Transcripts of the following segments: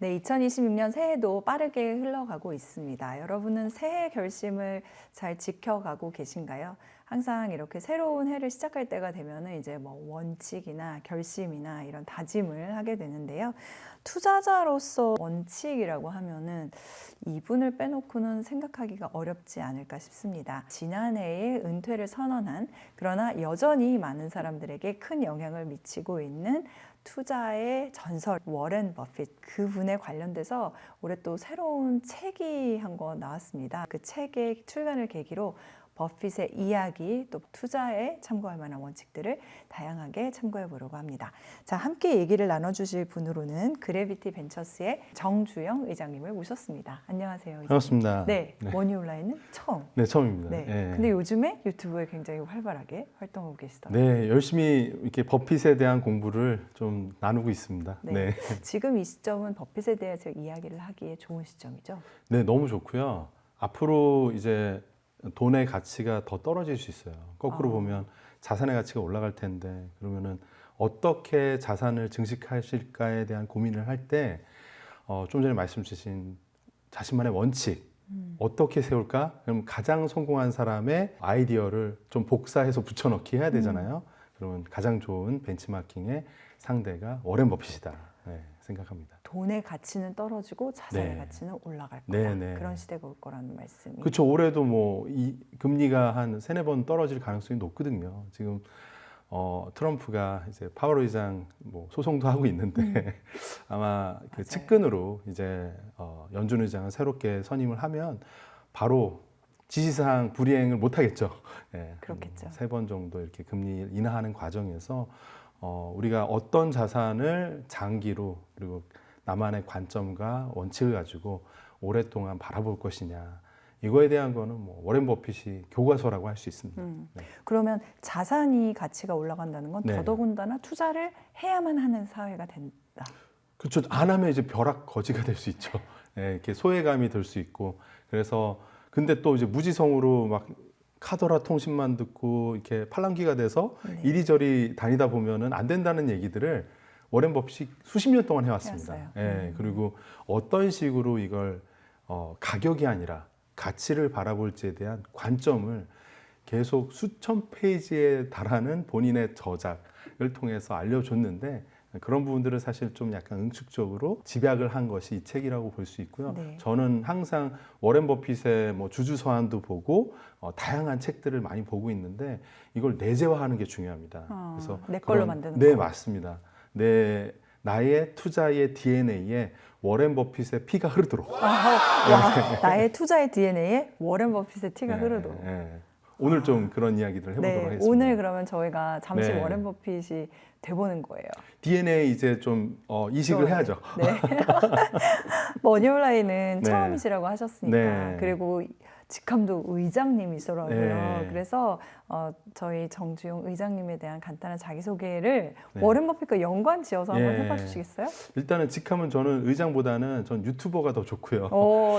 네, 2026년 새해도 빠르게 흘러가고 있습니다. 여러분은 새해 결심을 잘 지켜가고 계신가요? 항상 이렇게 새로운 해를 시작할 때가 되면은 이제 뭐 원칙이나 결심이나 이런 다짐을 하게 되는데요. 투자자로서 원칙이라고 하면은 이분을 빼놓고는 생각하기가 어렵지 않을까 싶습니다. 지난해에 은퇴를 선언한, 그러나 여전히 많은 사람들에게 큰 영향을 미치고 있는 투자의 전설 워렌 버핏, 그분에 관련돼서 올해 또 새로운 책이 한 권 나왔습니다. 그 책의 출간을 계기로 버핏의 이야기, 또 투자에 참고할 만한 원칙들을 다양하게 참고해 보려고 합니다. 자, 함께 얘기를 나눠주실 분으로는 그래비티 벤처스의 정주영 의장님을 모셨습니다. 안녕하세요. 의장님. 반갑습니다. 네, 머니 온라인은 처음. 네, 처음입니다. 네. 네. 근데 요즘에 유튜브에 굉장히 활발하게 활동하고 계시더라고요. 네, 열심히 이렇게 버핏에 대한 공부를 좀 나누고 있습니다. 네. 네. 지금 이 시점은 버핏에 대해서 이야기를 하기에 좋은 시점이죠. 네, 너무 좋고요. 앞으로 이제 돈의 가치가 더 떨어질 수 있어요. 거꾸로 보면 자산의 가치가 올라갈 텐데, 그러면은 어떻게 자산을 증식하실까에 대한 고민을 할 때, 좀 전에 말씀 주신 자신만의 원칙, 어떻게 세울까? 그럼 가장 성공한 사람의 아이디어를 좀 복사해서 붙여넣기 해야 되잖아요. 그러면 가장 좋은 벤치마킹의 상대가 워렌 버핏이다. 네, 생각합니다. 돈의 가치는 떨어지고 자산의 네. 가치는 올라갈 거다. 네, 네. 그런 시대가 올 거라는 말씀이. 그렇죠. 올해도 뭐 이 금리가 한 세네 번 떨어질 가능성이 높거든요. 지금 트럼프가 이제 파월 의장 뭐 소송도 하고 있는데 아마 그 맞아요. 측근으로 이제 연준 의장을 새롭게 선임을 하면 바로 지시사항 불이행을 못 하겠죠. 네, 그렇겠죠. 3번 정도 이렇게 금리 인하하는 과정에서 우리가 어떤 자산을 장기로 그리고 나만의 관점과 원칙을 가지고 오랫동안 바라볼 것이냐. 이거에 대한 거는 뭐 워렌 버핏이 교과서라고 할 수 있습니다. 네. 그러면 자산이 가치가 올라간다는 건 네. 더더군다나 투자를 해야만 하는 사회가 된다. 그렇죠. 안 하면 이제 벼락 거지가 될 수 있죠. 네, 이렇게 소외감이 들 수 있고. 그래서 근데 또 이제 무지성으로 막 카더라 통신만 듣고 이렇게 팔랑귀가 돼서 네. 이리저리 다니다 보면은 안 된다는 얘기들을 워렌 버핏이 수십 년 동안 해왔습니다. 해왔어요. 예, 그리고 어떤 식으로 이걸 가격이 아니라 가치를 바라볼지에 대한 관점을 계속 수천 페이지에 달하는 본인의 저작을 통해서 알려줬는데 그런 부분들을 사실 좀 약간 응축적으로 집약을 한 것이 이 책이라고 볼 수 있고요. 네. 저는 항상 워렌 버핏의 뭐 주주서한도 보고 다양한 책들을 많이 보고 있는데 이걸 내재화하는 게 중요합니다. 그래서 내 걸로 만드는 네, 거. 맞습니다. 나의 투자의 DNA에 워렌 버핏의 피가 흐르도록. 와, 나의 투자의 DNA에 워렌 버핏의 티가 네, 흐르도록. 네. 오늘 좀 그런 이야기들을 해보도록 네, 하겠습니다. 오늘 그러면 저희가 잠시 네. 워렌 버핏이 돼보는 거예요. DNA 이제 좀 이식을 네. 해야죠. 네. 머니 온라인은 네. 처음이시라고 하셨으니까. 네. 그리고 직함도 의장님이시더라고요. 네. 그래서 저희 정주영 의장님에 대한 간단한 자기소개를 네. 워렌 버핏과 연관 지어서 한번 예. 해봐 주시겠어요? 일단은 직함은 저는 의장보다는 전 유튜버가 더 좋고요.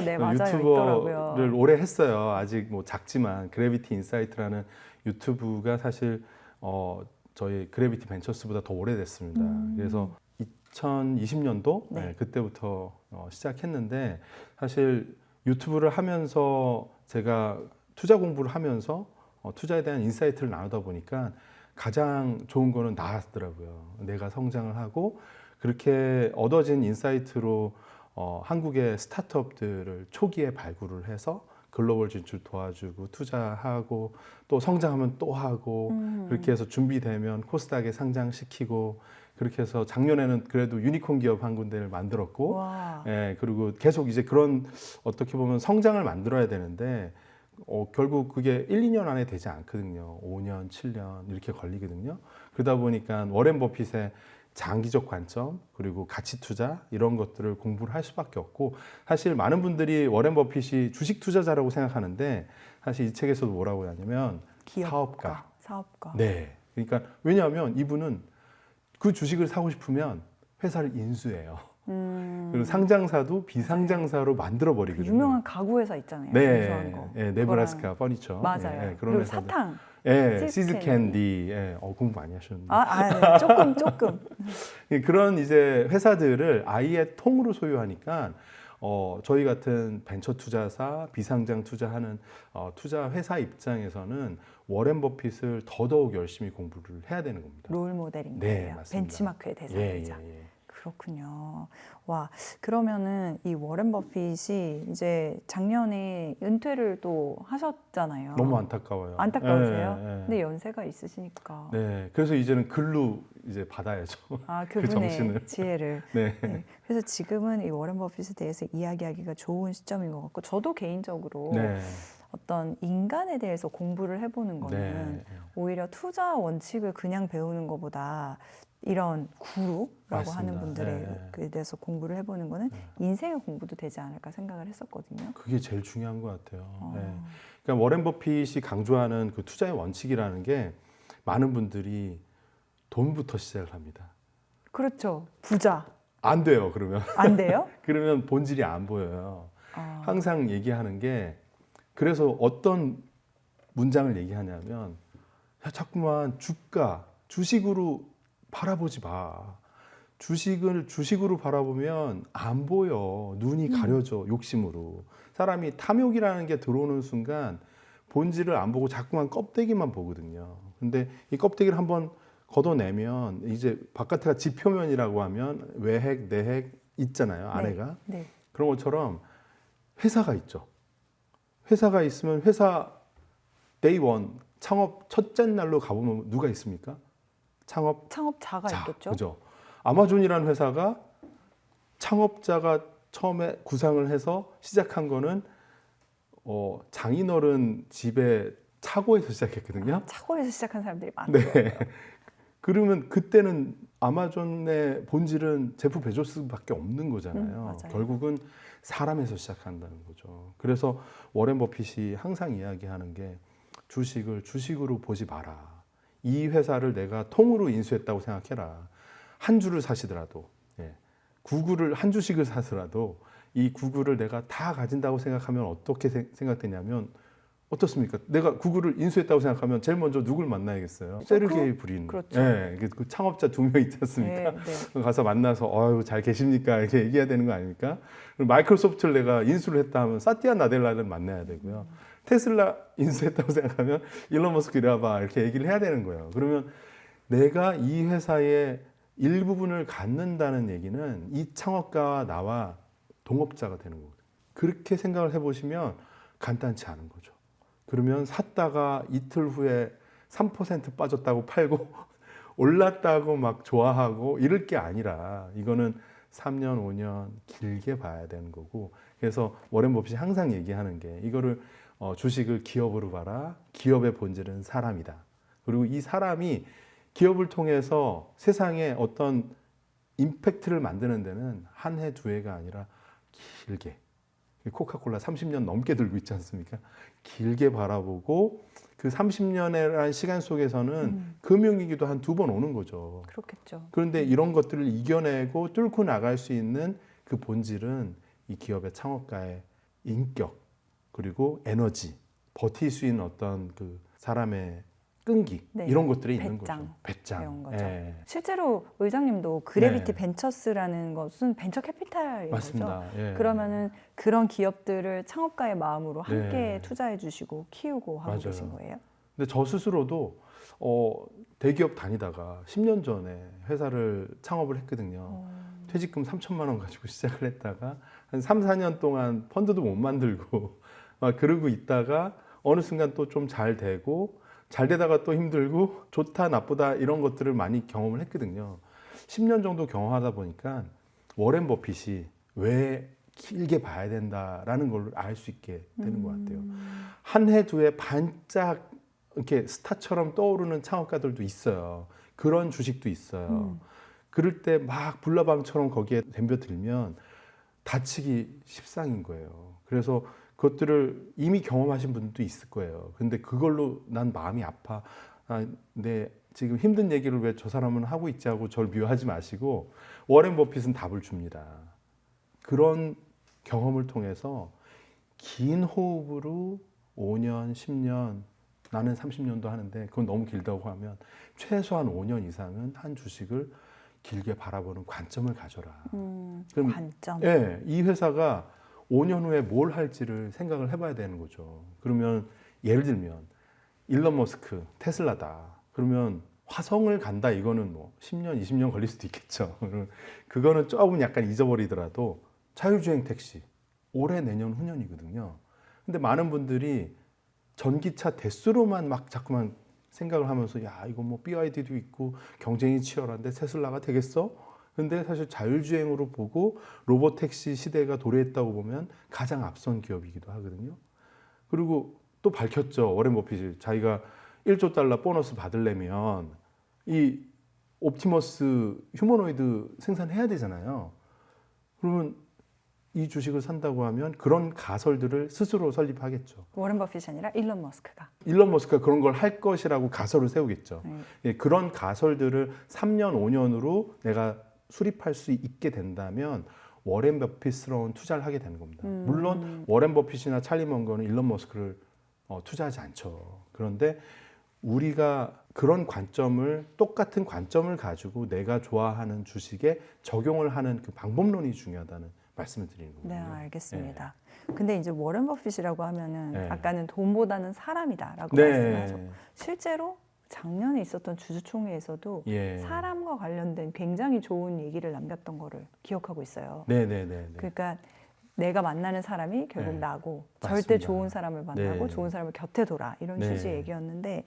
네, 맞아요. 있더라고요. 유튜버를 오래 했어요. 아직 뭐 작지만 그래비티 인사이트라는 유튜브가 사실 저희 그래비티 벤처스보다 더 오래됐습니다. 그래서 2020년도 네. 그때부터 시작했는데 사실 유튜브를 하면서 제가 투자 공부를 하면서 투자에 대한 인사이트를 나누다 보니까 가장 좋은 거는 나았더라고요. 내가 성장을 하고 그렇게 얻어진 인사이트로 한국의 스타트업들을 초기에 발굴을 해서 글로벌 진출 도와주고 투자하고 또 성장하면 또 하고 그렇게 해서 준비되면 코스닥에 상장시키고 그렇게 해서 작년에는 그래도 유니콘 기업 한 군데를 만들었고 와. 예, 그리고 계속 이제 그런 어떻게 보면 성장을 만들어야 되는데 결국 그게 1, 2년 안에 되지 않거든요. 5년, 7년 이렇게 걸리거든요. 그러다 보니까 워렌 버핏의 장기적 관점 그리고 가치 투자 이런 것들을 공부를 할 수밖에 없고 사실 많은 분들이 워렌 버핏이 주식 투자자라고 생각하는데 사실 이 책에서도 뭐라고 하냐면 사업가. 사업가. 네. 그러니까 왜냐하면 이분은 그 주식을 사고 싶으면 회사를 인수해요. 그리고 상장사도 비상장사로 만들어 그 버리거든요. 유명한 가구 회사 있잖아요. 네, 공수하는 거. 네, 네브라스카 퍼니처. 맞아요. 네, 그런 그리고 회사들. 사탕. 예, 치즈 치즈 캔디. 예, 공부 많이 하셨는데. 네. 조금. 그런 이제 회사들을 아예 통으로 소유하니까 저희 같은 벤처 투자사, 비상장 투자하는 투자 회사 입장에서는 워렌 버핏을 더더욱 열심히 공부를 해야 되는 겁니다. 롤 모델인 네, 거예요. 맞습니다. 벤치마크의 대상이자. 예. 그렇군요. 와, 그러면은 이 워렌 버핏이 이제 작년에 은퇴를 또 하셨잖아요. 너무 안타까워요. 안타까우세요? 예. 근데 연세가 있으시니까. 네, 그래서 이제는 글로 이제 받아야죠. 그분의 정신을. 지혜를. 네. 네. 그래서 지금은 이 워렌 버핏에 대해서 이야기하기가 좋은 시점인 것 같고, 저도 개인적으로 네. 어떤 인간에 대해서 공부를 해보는 거는 네. 오히려 투자 원칙을 그냥 배우는 것보다 이런 구루라고 맞습니다. 하는 분들에 네. 대해서 공부를 해보는 거는 인생의 공부도 되지 않을까 생각을 했었거든요. 그게 제일 중요한 것 같아요. 어. 네. 그러니까 워렌 버핏이 강조하는 그 투자의 원칙이라는 게 많은 분들이 돈부터 시작을 합니다. 그렇죠. 부자. 안 돼요, 그러면. 안 돼요? 그러면 본질이 안 보여요. 아, 항상 얘기하는 게 그래서 어떤 문장을 얘기하냐면 야, 자꾸만 주가, 주식으로 바라보지 마. 주식을 주식으로 바라보면 안 보여. 눈이 가려져, 욕심으로. 사람이 탐욕이라는 게 들어오는 순간 본질을 안 보고 자꾸만 껍데기만 보거든요. 근데 이 껍데기를 한번 걷어내면 이제 바깥에가 지표면이라고 하면 외핵, 내핵 있잖아요. 안에가. 네. 그런 것처럼 회사가 있죠. 회사가 있으면 회사 데이 원 창업 첫째 날로 가보면 누가 있습니까? 창업자가 있겠죠. 그죠. 아마존이라는 회사가 창업자가 처음에 구상을 해서 시작한 거는 장인어른 집에 차고에서 시작했거든요. 차고에서 시작한 사람들이 많아요. 네. 그러면 그때는 아마존의 본질은 제프 베조스밖에 없는 거잖아요. 맞아요. 결국은 사람에서 시작한다는 거죠. 그래서 워렌 버핏이 항상 이야기하는 게 주식을 주식으로 보지 마라. 이 회사를 내가 통으로 인수했다고 생각해라. 한 주를 사시더라도, 구글을 한 주씩을 사더라도 이 구글을 내가 다 가진다고 생각하면 어떻게 생각되냐면 어떻습니까? 내가 구글을 인수했다고 생각하면 제일 먼저 누굴 만나야겠어요? 세르게이 브린. 그렇죠. 그 창업자 2명 있지 않습니까? 네. 가서 만나서 아유 잘 계십니까? 이렇게 얘기해야 되는 거 아닙니까? 그리고 마이크로소프트를 내가 인수를 했다 하면 사티아 나델라를 만나야 되고요. 테슬라 인수했다고 생각하면 일론 머스크 이리 와봐 이렇게 얘기를 해야 되는 거예요. 그러면 내가 이 회사의 일부분을 갖는다는 얘기는 이 창업가와 나와 동업자가 되는 거거든요. 그렇게 생각을 해보시면 간단치 않은 거죠. 그러면 샀다가 이틀 후에 3% 빠졌다고 팔고 올랐다고 막 좋아하고 이럴 게 아니라 이거는 3년, 5년 길게 봐야 되는 거고 그래서 워렌 버핏이 항상 얘기하는 게 이거를 주식을 기업으로 봐라. 기업의 본질은 사람이다. 그리고 이 사람이 기업을 통해서 세상에 어떤 임팩트를 만드는 데는 한 해, 두 해가 아니라 길게 코카콜라 30년 넘게 들고 있지 않습니까? 길게 바라보고 그 30년이라는 시간 속에서는 금융위기도 한 2번 오는 거죠. 그렇겠죠. 그런데 이런 것들을 이겨내고 뚫고 나갈 수 있는 그 본질은 이 기업의 창업가의 인격 그리고 에너지, 버틸 수 있는 어떤 그 사람의 끈기 이런 것들이 있는 거죠. 배짱. 이런 거죠. 예. 실제로 의장님도 그래비티 네. 벤처스라는 것은 벤처 캐피탈인 맞습니다. 거죠. 예. 그러면은 그런 기업들을 창업가의 마음으로 함께 네. 투자해 주시고 키우고 하고 맞아요. 계신 거예요? 근데 저 스스로도 대기업 다니다가 10년 전에 회사를 창업을 했거든요. 퇴직금 3천만 원 가지고 시작을 했다가 한 3, 4년 동안 펀드도 못 만들고 막 그러고 있다가 어느 순간 또 좀 잘 되고 잘 되다가 또 힘들고 좋다 나쁘다 이런 것들을 많이 경험을 했거든요. 10년 정도 경험하다 보니까 워렌 버핏이 왜 길게 봐야 된다라는 걸 알 수 있게 되는 것 같아요. 한 해, 두 해 반짝 이렇게 스타처럼 떠오르는 창업가들도 있어요. 그런 주식도 있어요. 그럴 때 막 불나방처럼 거기에 덤벼들면 다치기 십상인 거예요. 그래서 그것들을 이미 경험하신 분도 있을 거예요. 근데 그걸로 난 마음이 아파. 내 지금 힘든 얘기를 왜 저 사람은 하고 있지 하고 저를 미워하지 마시고 워렌 버핏은 답을 줍니다. 그런 경험을 통해서 긴 호흡으로 5년, 10년, 나는 30년도 하는데 그건 너무 길다고 하면 최소한 5년 이상은 한 주식을 길게 바라보는 관점을 가져라. 그럼 관점. 예, 이 회사가 5년 후에 뭘 할지를 생각을 해봐야 되는 거죠. 그러면 예를 들면 일론 머스크 테슬라다. 그러면 화성을 간다. 이거는 뭐 10년, 20년 걸릴 수도 있겠죠. 그거는 조금 약간 잊어버리더라도 자율주행 택시 올해, 내년, 후년이거든요. 근데 많은 분들이 전기차 대수로만 막 자꾸만 생각을 하면서 야 이거 뭐 BYD도 있고 경쟁이 치열한데 테슬라가 되겠어? 근데 사실 자율주행으로 보고 로보택시 시대가 도래했다고 보면 가장 앞선 기업이기도 하거든요. 그리고 또 밝혔죠. 워렌 버핏이 자기가 1조 달러 보너스 받으려면 이 옵티머스 휴머노이드 생산해야 되잖아요. 그러면 이 주식을 산다고 하면 그런 가설들을 스스로 설립하겠죠. 워렌 버핏이 아니라 일론 머스크가. 일론 머스크가 그런 걸 할 것이라고 가설을 세우겠죠. 네. 예, 그런 가설들을 3년, 5년으로 내가 수립할 수 있게 된다면 워렌 버핏스러운 투자를 하게 되는 겁니다. 물론 워렌 버핏이나 찰리 먼거는 일론 머스크를 투자하지 않죠. 그런데 우리가 그런 관점을 똑같은 관점을 가지고 내가 좋아하는 주식에 적용을 하는 그 방법론이 중요하다는 말씀을 드리는 네, 거예요. 알겠습니다. 근데 이제 워렌 버핏이라고 하면은 네. 아까는 돈보다는 사람이다라고 네. 말씀하셨고 실제로 작년에 있었던 주주총회에서도 예. 사람과 관련된 굉장히 좋은 얘기를 남겼던 거를 기억하고 있어요. 네네네. 그러니까 내가 만나는 사람이 결국 네. 나고 맞습니다. 절대 좋은 사람을 만나고 네. 좋은 사람을 곁에 둬라 이런 네. 취지의 얘기였는데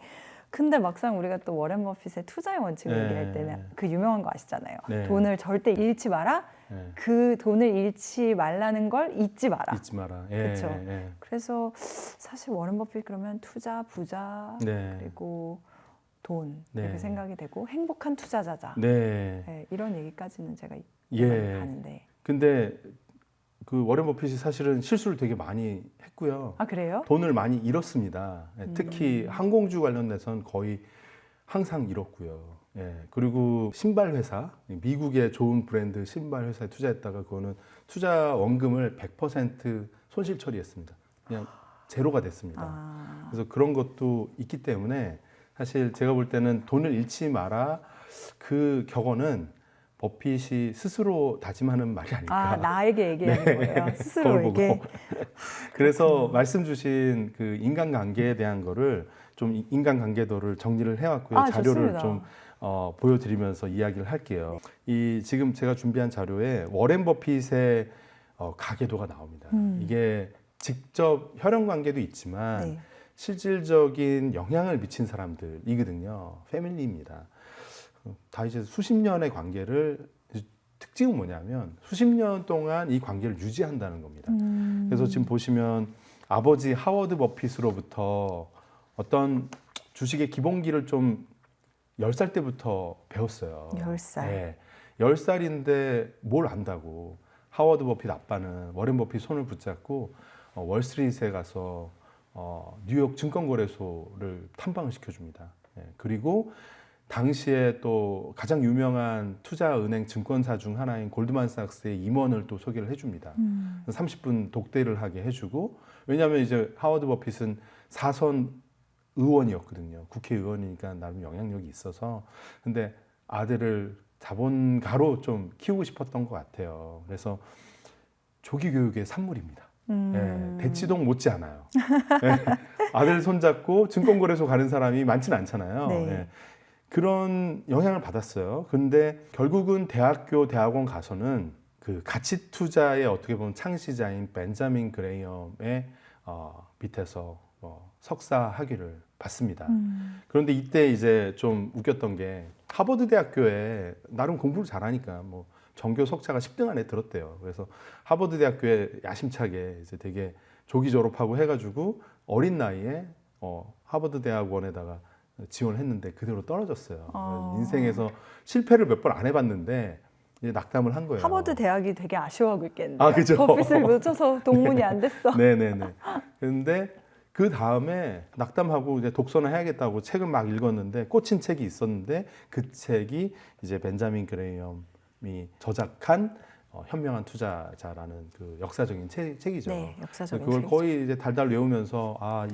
근데 막상 우리가 또 워렌 버핏의 투자의 원칙을 네. 얘기할 때는 그 유명한 거 아시잖아요. 네. 돈을 절대 잃지 마라. 네. 그 돈을 잃지 말라는 걸 잊지 마라. 잊지 마라. 예, 그쵸. 예. 그래서 사실 워렌 버핏 그러면 투자, 부자 네. 그리고 돈 네. 이렇게 생각이 되고 행복한 투자자자. 네. 네, 이런 얘기까지는 제가 예. 가는데. 근데 그 워렌 버핏이 사실은 실수를 되게 많이 했고요. 아 그래요? 돈을 많이 잃었습니다. 예, 특히 항공주 관련돼서는 거의 항상 잃었고요. 예, 그리고 신발 회사, 미국의 좋은 브랜드 신발 회사에 투자했다가 그거는 투자 원금을 100% 손실 처리했습니다. 그냥 제로가 됐습니다. 아, 그래서 그런 것도 있기 때문에 사실 제가 볼 때는 돈을 잃지 마라 그 격언은 버핏이 스스로 다짐하는 말이 아닐까. 아 나에게 얘기하는 네. 거예요. 거울 스스로에게. 보고. 그래서 말씀 주신 그 인간관계에 대한 거를 좀 인간관계도를 정리를 해왔고요. 아, 자료를 좋습니다. 좀 보여드리면서 이야기를 할게요. 이 지금 제가 준비한 자료에 워렌 버핏의 가계도가 나옵니다. 이게 직접 혈연 관계도 있지만 네. 실질적인 영향을 미친 사람들이거든요. 패밀리입니다. 다 이제 수십 년의 관계를 특징은 뭐냐면 수십 년 동안 이 관계를 유지한다는 겁니다. 그래서 지금 보시면 아버지 하워드 버핏으로부터 어떤 주식의 기본기를 좀 10살 때부터 배웠어요. 10살. 네. 10살인데 뭘 안다고. 하워드 버핏 아빠는 워렌 버핏 손을 붙잡고 월스트리트에 가서 뉴욕 증권거래소를 탐방을 시켜줍니다. 네. 그리고 당시에 또 가장 유명한 투자은행 증권사 중 하나인 골드만삭스의 임원을 또 소개를 해줍니다. 30분 독대를 하게 해주고 왜냐하면 이제 하워드 버핏은 사선 의원이었거든요. 국회의원이니까 나름 영향력이 있어서 근데 아들을 자본가로 좀 키우고 싶었던 것 같아요. 그래서 조기 교육의 산물입니다. 네, 대치동 못지않아요. 네, 아들 손잡고 증권거래소 가는 사람이 많지는 않잖아요. 네. 네, 그런 영향을 받았어요. 근데 결국은 대학원 가서는 그 가치 투자의 어떻게 보면 창시자인 벤자민 그레이엄의 밑에서 석사 학위를 받습니다. 그런데 이때 이제 좀 웃겼던 게 하버드 대학교에 나름 공부를 잘하니까 뭐 전교 석차가 10등 안에 들었대요. 그래서 하버드 대학교에 야심차게 이제 되게 조기 졸업하고 해가지고 어린 나이에 하버드 대학원에다가 지원을 했는데 그대로 떨어졌어요. 인생에서 실패를 몇 번 안 해봤는데 이제 낙담을 한 거예요. 하버드 대학이 되게 아쉬워하고 있겠는데. 아, 그죠? 버핏을 놓쳐서 동문이 안 됐어. 네네네. 그런데 그 다음에 낙담하고 이제 독서는 해야겠다고 책을 막 읽었는데 꽂힌 책이 있었는데 그 책이 이제 벤자민 그레이엄이 저작한 현명한 투자자라는 그 역사적인 책이죠. 네, 역사적인 그걸 책이죠. 거의 이제 달달 외우면서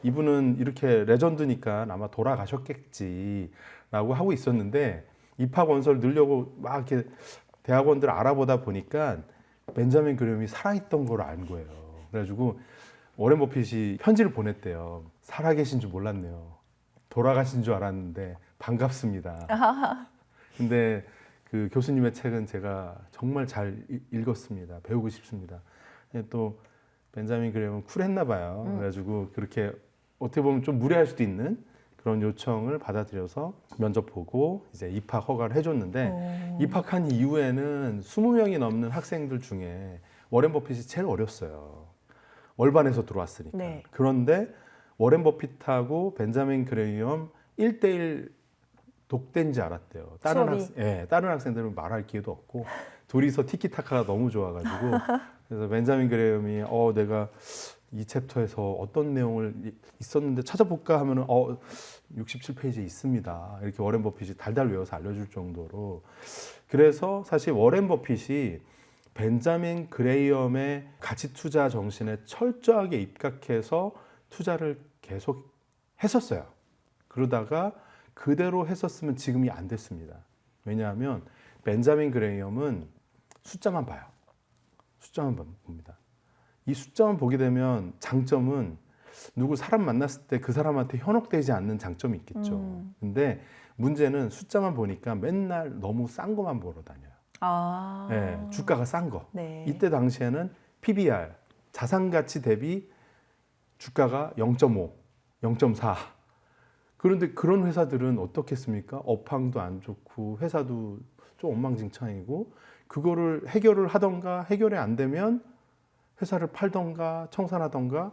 이분은 이렇게 레전드니까 아마 돌아가셨겠지라고 하고 있었는데 입학 원서를 넣으려고 막 이렇게 대학원들 알아보다 보니까 벤자민 그레이엄이 살아있던 걸 안 거예요. 그래가지고 워렌 버핏이 편지를 보냈대요. 살아계신 줄 몰랐네요. 돌아가신 줄 알았는데 반갑습니다. 근데 그 교수님의 책은 제가 정말 잘 읽었습니다. 배우고 싶습니다. 또 벤자민 그레이엄은 쿨했나 봐요. 그래가지고 그렇게 어떻게 보면 좀 무례할 수도 있는 그런 요청을 받아들여서 면접 보고 이제 입학 허가를 해줬는데 입학한 이후에는 20명이 넘는 학생들 중에 워렌 버핏이 제일 어렸어요. 월반에서 들어왔으니까. 네. 그런데 워렌 버핏하고 벤자민 그레이엄 1대1 독된지 알았대요. 수업이? 다른 학생들은 말할 기회도 없고 둘이서 티키타카가 너무 좋아가지고 그래서 벤자민 그레이엄이 내가 이 챕터에서 어떤 내용을 있었는데 찾아볼까 하면은 67페이지에 있습니다. 이렇게 워렌 버핏이 달달 외워서 알려줄 정도로. 그래서 사실 워렌 버핏이 벤자민 그레이엄의 가치 투자 정신에 철저하게 입각해서 투자를 계속 했었어요. 그러다가 그대로 했었으면 지금이 안 됐습니다. 왜냐하면 벤자민 그레이엄은 숫자만 봐요. 숫자만 봅니다. 이 숫자만 보게 되면 장점은 누구 사람 만났을 때 그 사람한테 현혹되지 않는 장점이 있겠죠. 근데 문제는 숫자만 보니까 맨날 너무 싼 것만 보러 다녀요. 네, 주가가 싼 거. 네. 이때 당시에는 PBR, 자산가치 대비 주가가 0.5, 0.4. 그런데 그런 회사들은 어떻겠습니까? 업황도 안 좋고 회사도 좀 엉망진창이고 그거를 해결을 하던가 해결이 안 되면 회사를 팔던가 청산하던가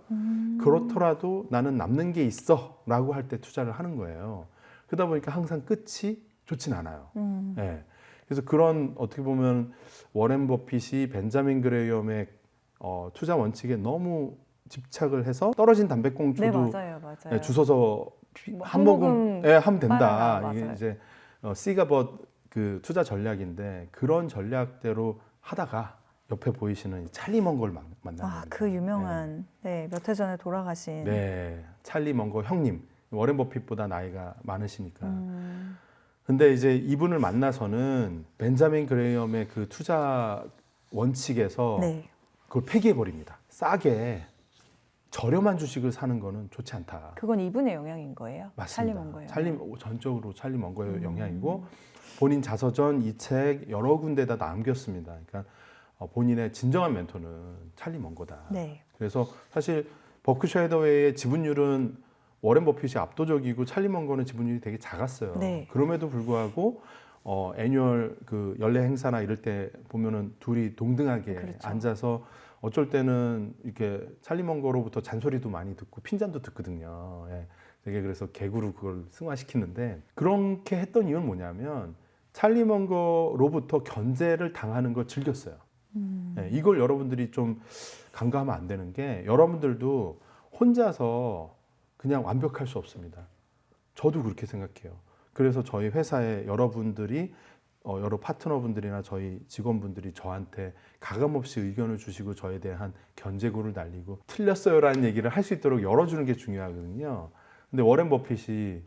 그렇더라도 나는 남는 게 있어 라고 할 때 투자를 하는 거예요. 그러다 보니까 항상 끝이 좋진 않아요. 네. 그래서 그런 어떻게 보면 워렌 버핏이 벤자민 그레이엄의 투자 원칙에 너무 집착을 해서 떨어진 네, 담배꽁초도 맞아요. 주워서 뭐 한 모금 하면 된다. 빨아라, 이게 맞아요. 이제 시가벗 그 투자 전략인데 그런 전략대로 하다가 옆에 보이시는 찰리 먼거를 만납니다. 그 유명한 몇 해 전에 돌아가신. 네, 찰리 먼거 형님. 워렌 버핏보다 나이가 많으시니까. 근데 이제 이분을 만나서는 벤자민 그레이엄의 그 투자 원칙에서 네. 그걸 폐기해 버립니다. 싸게 저렴한 주식을 사는 거는 좋지 않다. 그건 이분의 영향인 거예요? 맞습니다. 찰리 먼거예요. 전적으로 찰리 먼거의 영향이고 본인 자서전 이 책 여러 군데다 남겼습니다. 그러니까 본인의 진정한 멘토는 찰리 먼거다. 네. 그래서 사실 버크셔 해더웨이의 지분율은 워렌 버핏이 압도적이고 찰리 먼거는 지분율이 되게 작았어요. 네. 그럼에도 불구하고 애뉴얼 그 연례 행사나 이럴 때 보면은 둘이 동등하게 그렇죠. 앉아서 어쩔 때는 이렇게 찰리 먼거로부터 잔소리도 많이 듣고 핀잔도 듣거든요. 예. 되게 그래서 개그로 그걸 승화시키는데 그렇게 했던 이유는 뭐냐면 찰리 먼거로부터 견제를 당하는 걸 즐겼어요. 예, 이걸 여러분들이 좀 간과하면 안 되는 게 여러분들도 혼자서 그냥 완벽할 수 없습니다. 저도 그렇게 생각해요. 그래서 저희 회사에 여러분들이 여러 파트너분들이나 저희 직원분들이 저한테 가감없이 의견을 주시고 저에 대한 견제구를 날리고 틀렸어요라는 얘기를 할 수 있도록 열어주는 게 중요하거든요. 근데 워렌 버핏이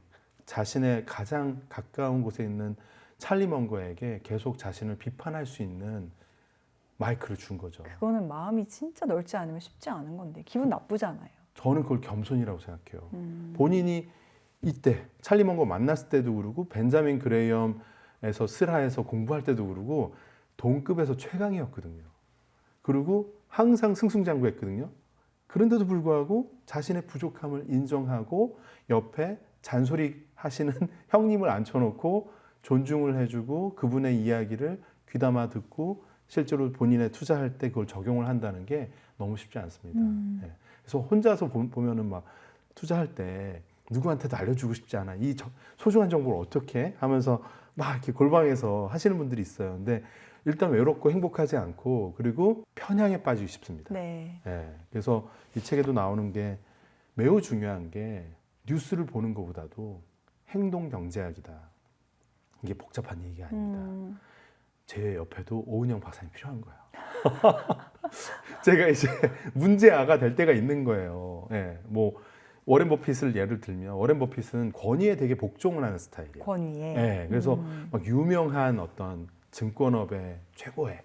자신의 가장 가까운 곳에 있는 찰리 먼거에게 계속 자신을 비판할 수 있는 마이크를 준 거죠. 그거는 마음이 진짜 넓지 않으면 쉽지 않은 건데 기분 나쁘잖아요. 저는 그걸 겸손이라고 생각해요. 본인이 이때 찰리 먼거 만났을 때도 그러고 벤자민 그레이엄에서 슬하에서 공부할 때도 그러고 동급에서 최강이었거든요. 그리고 항상 승승장구했거든요. 그런데도 불구하고 자신의 부족함을 인정하고 옆에 잔소리 하시는 형님을 앉혀놓고 존중을 해주고 그분의 이야기를 귀담아 듣고 실제로 본인의 투자할 때 그걸 적용을 한다는 게 너무 쉽지 않습니다. 네. 그래서 혼자서 보면은 막 투자할 때 누구한테도 알려주고 싶지 않아. 이 소중한 정보를 어떻게 하면서 막 이렇게 골방에서 하시는 분들이 있어요. 근데 일단 외롭고 행복하지 않고 그리고 편향에 빠지기 쉽습니다. 네. 네. 그래서 이 책에도 나오는 게 매우 중요한 게 뉴스를 보는 것보다도 행동 경제학이다. 이게 복잡한 얘기가 아닙니다. 제 옆에도 오은영 박사님 필요한 거예요. 제가 이제 문제아가 될 때가 있는 거예요. 예, 뭐 워렌 버핏을 예를 들면 워렌 버핏은 권위에 되게 복종을 하는 스타일이에요. 권위에. 예, 그래서 막 유명한 어떤 증권업의 최고의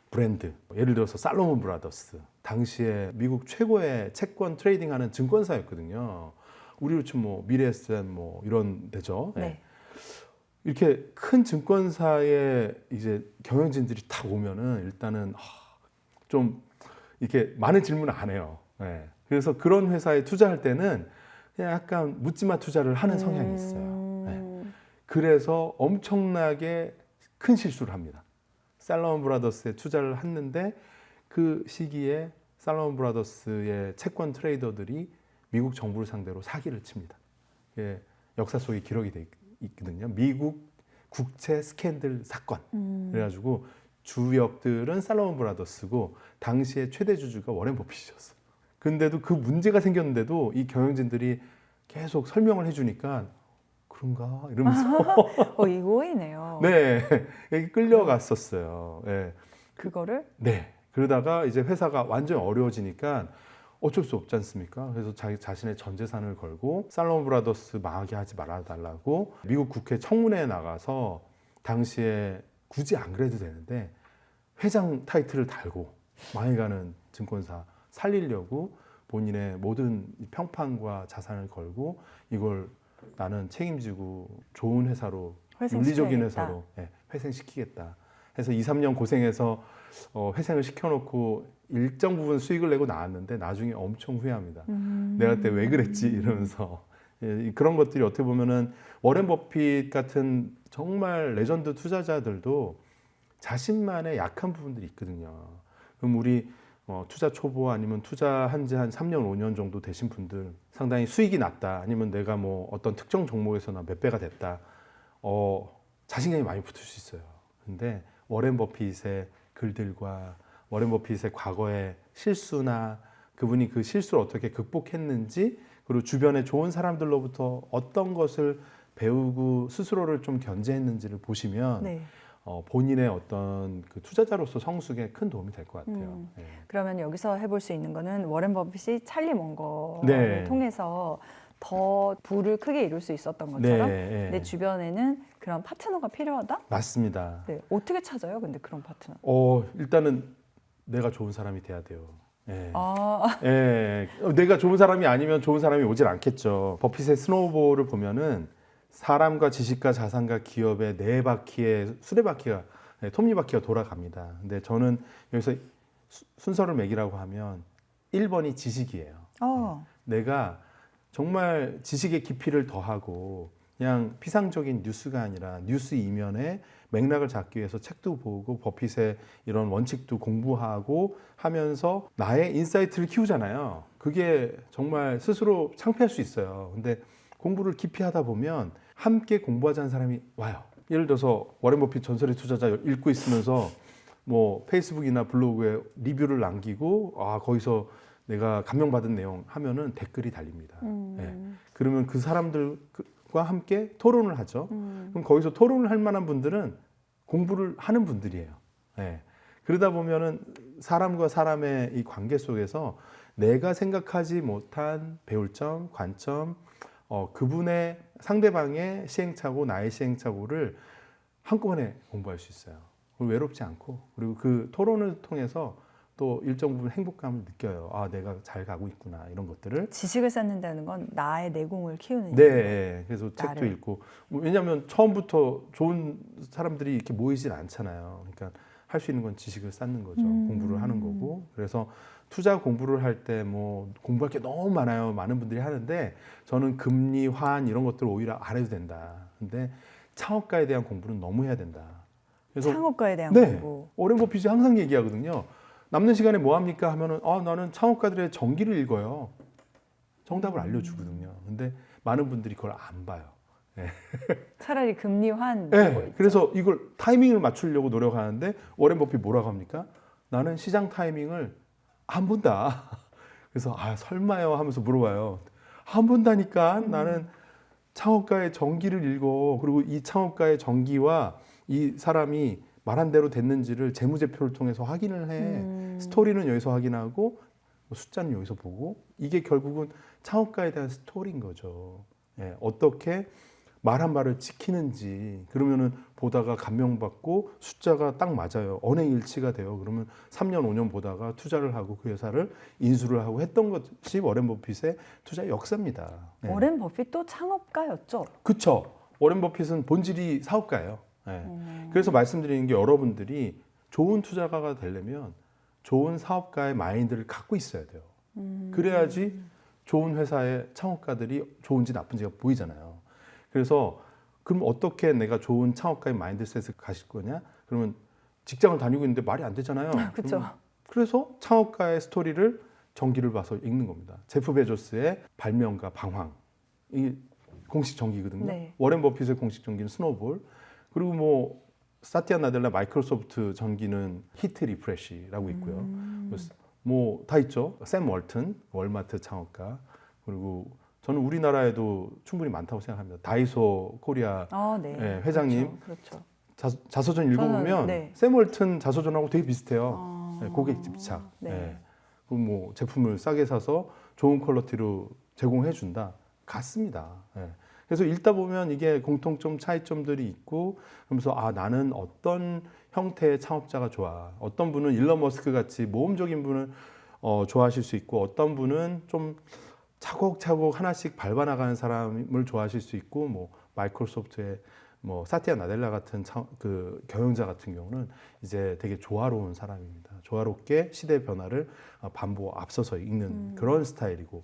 브랜드, 예를 들어서 살로몬 브라더스, 당시에 미국 최고의 채권 트레이딩하는 증권사였거든요. 우리로 치면 뭐 미래에셋 뭐 이런 데죠. 예. 네. 이렇게 큰 증권사의 이제 경영진들이 딱 오면은 일단은 좀 이렇게 많은 질문을 안 해요. 예. 그래서 그런 회사에 투자할 때는 그냥 약간 묻지마 투자를 하는 성향이 있어요. 예. 그래서 엄청나게 큰 실수를 합니다. 살로몬 브라더스에 투자를 했는데 그 시기에 살로몬 브라더스의 채권 트레이더들이 미국 정부를 상대로 사기를 칩니다. 예, 역사 속에 기록이 돼 있거든요. 미국 국채 스캔들 사건. 그래가지고 주역들은 살로몬 브라더스고 당시에 최대 주주가 워렌 버핏이었어요. 근데도 그 문제가 생겼는데도 이 경영진들이 계속 설명을 해주니까 그런가 이러면서 이거이네요. 네, 끌려갔었어요. 네. 그거를? 네. 그러다가 이제 회사가 완전히 어려워지니까 어쩔 수 없지 않습니까? 그래서 자기 자신의 전 재산을 걸고 살로몬 브라더스 망하게 하지 말아달라고 미국 국회 청문회에 나가서 당시에 굳이 안 그래도 되는데 회장 타이틀을 달고 망해가는 증권사 살리려고 본인의 모든 평판과 자산을 걸고 이걸 나는 책임지고 좋은 회사로 윤리적인 회사로 회생시키겠다 해서 2, 3년 고생해서 회생을 시켜놓고 일정 부분 수익을 내고 나왔는데 나중에 엄청 후회합니다. 내가 그때 왜 그랬지 이러면서 그런 것들이 어떻게 보면은 워렌 버핏 같은 정말 레전드 투자자들도 자신만의 약한 부분들이 있거든요. 그럼 우리 투자 초보 아니면 투자한 지 한 3년, 5년 정도 되신 분들 상당히 수익이 났다 아니면 내가 뭐 어떤 특정 종목에서 나 몇 배가 됐다 자신감이 많이 붙을 수 있어요. 근데 워렌 버핏의 글들과 워렌 버핏의 과거의 실수나 그분이 그 실수를 어떻게 극복했는지 그리고 주변에 좋은 사람들로부터 어떤 것을 배우고 스스로를 좀 견제했는지를 보시면 네. 본인의 어떤 그 투자자로서 성숙에 큰 도움이 될 것 같아요. 네. 그러면 여기서 해볼 수 있는 거는 워렌 버핏이 찰리 먼거를 네. 통해서 더 부를 크게 이룰 수 있었던 것처럼 네. 내 주변에는 그런 파트너가 필요하다? 맞습니다. 네. 어떻게 찾아요? 근데 그런 파트너? 일단은 내가 좋은 사람이 돼야 돼요. 예. 아, 예. 내가 좋은 사람이 아니면 좋은 사람이 오질 않겠죠. 버핏의 스노우볼을 보면은 사람과 지식과 자산과 기업의 네 바퀴의 수레바퀴가 톱니바퀴가 돌아갑니다. 근데 저는 여기서 순서를 매기라고 하면 1번이 지식이에요. 내가 정말 지식의 깊이를 더하고 그냥 피상적인 뉴스가 아니라 뉴스 이면에 맥락을 잡기 위해서 책도 보고 버핏의 이런 원칙도 공부하고 하면서 나의 인사이트를 키우잖아요. 그게 정말 스스로 창피할 수 있어요. 근데 공부를 깊이 하다 보면 함께 공부하자는 사람이 와요. 예를 들어서 워렌 버핏 전설의 투자자 읽고 있으면서 뭐 페이스북이나 블로그에 리뷰를 남기고 거기서 내가 감명받은 내용 하면은 댓글이 달립니다. 네. 그러면 그 사람들과 함께 토론을 하죠. 그럼 거기서 토론을 할 만한 분들은 공부를 하는 분들이에요. 네. 그러다 보면은 사람과 사람의 이 관계 속에서 내가 생각하지 못한 배울 점, 관점, 그분의 상대방의 시행착오, 나의 시행착오를 한꺼번에 공부할 수 있어요. 그리고 외롭지 않고 그리고 그 토론을 통해서 또 일정 부분 행복감을 느껴요. 내가 잘 가고 있구나 이런 것들을. 지식을 쌓는다는 건 나의 내공을 키우는 네, 그래서 책도 나를. 읽고 왜냐하면 처음부터 좋은 사람들이 이렇게 모이진 않잖아요. 그러니까 할 수 있는 건 지식을 쌓는 거죠. 공부를 하는 거고. 그래서 투자 공부를 할 때 뭐 공부할 게 너무 많아요. 많은 분들이 하는데 저는 금리, 환 이런 것들 오히려 안 해도 된다. 근데 창업가에 대한 공부는 너무 해야 된다. 그래서 창업가에 대한 네, 공부. 워렌 버핏이 항상 얘기하거든요. 남는 시간에 뭐 합니까? 하면은 나는 창업가들의 전기를 읽어요. 정답을 알려주거든요. 근데 많은 분들이 그걸 안 봐요. 네. 차라리 금리 환. 네, 그래서 이걸 타이밍을 맞추려고 노력하는데 워렌 버핏 뭐라고 합니까? 나는 시장 타이밍을 안 본다. 그래서 설마요 하면서 물어봐요. 안 본다니까. 나는 창업가의 전기를 읽어. 그리고 이 창업가의 전기와 이 사람이 말한 대로 됐는지를 재무제표를 통해서 확인을 해. 스토리는 여기서 확인하고 숫자는 여기서 보고, 이게 결국은 창업가에 대한 스토리인 거죠. 예, 어떻게 말한 말을 지키는지. 그러면은 보다가 감명받고 숫자가 딱 맞아요. 언행일치가 돼요. 그러면 3년, 5년 보다가 투자를 하고 그 회사를 인수를 하고 했던 것이 워렌 버핏의 투자 역사입니다. 예. 워렌 버핏도 창업가였죠. 그쵸. 워렌 버핏은 본질이 사업가예요. 예. 그래서 말씀드리는 게, 여러분들이 좋은 투자가가 되려면 좋은 사업가의 마인드를 갖고 있어야 돼요. 그래야지 좋은 회사의 창업가들이 좋은지 나쁜지가 보이잖아요. 그래서 그럼 어떻게 내가 좋은 창업가의 마인드셋을 가질 거냐? 그러면 직장을 다니고 있는데 말이 안 되잖아요. 그렇죠. 그래서 창업가의 스토리를 전기를 봐서 읽는 겁니다. 제프 베조스의 발명가 방황, 이 공식 전기거든요. 네. 워렌 버핏의 공식 전기는 스노볼, 그리고 뭐 사티아 나델라 마이크로소프트 전기는 히트 리프레시라고 있고요. 뭐 다 있죠. 샘 월튼, 월마트 창업가. 그리고 저는 우리나라에도 충분히 많다고 생각합니다. 다이소 코리아 네. 예, 회장님 그렇죠. 자서전 읽어보면 네. 샘 월튼 자서전하고 되게 비슷해요. 예, 고객 집착. 네. 예. 그리고 뭐 제품을 싸게 사서 좋은 퀄리티로 제공해 준다. 같습니다. 예. 그래서 읽다 보면 이게 공통점, 차이점들이 있고, 그러면서 나는 어떤 형태의 창업자가 좋아. 어떤 분은 일론 머스크 같이 모험적인 분을 좋아하실 수 있고, 어떤 분은 좀 차곡차곡 하나씩 밟아나가는 사람을 좋아하실 수 있고, 뭐 마이크로소프트의 뭐 사티아 나델라 같은 그 경영자 같은 경우는 이제 되게 조화로운 사람입니다. 조화롭게 시대 변화를 반보 앞서서 읽는 그런 스타일이고,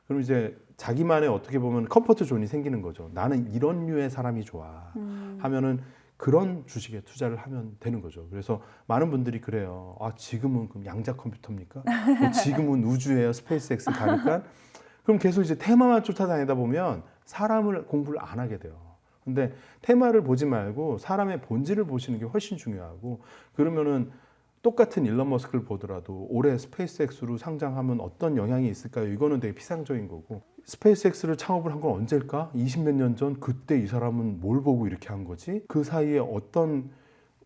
그럼 이제 자기만의 어떻게 보면 컴포트 존이 생기는 거죠. 나는 이런 류의 사람이 좋아 하면은 그런 주식에 투자를 하면 되는 거죠. 그래서 많은 분들이 그래요. 지금은 그럼 양자 컴퓨터입니까? 뭐 지금은 우주예요. 스페이스X 가니까. 그럼 계속 이제 테마만 쫓아다니다 보면 사람을 공부를 안 하게 돼요. 근데 테마를 보지 말고 사람의 본질을 보시는 게 훨씬 중요하고, 그러면은 똑같은 일론 머스크를 보더라도 올해 스페이스X로 상장하면 어떤 영향이 있을까요? 이거는 되게 피상적인 거고, 스페이스X를 창업을 한 건 언제일까? 20몇 년 전. 그때 이 사람은 뭘 보고 이렇게 한 거지? 그 사이에 어떤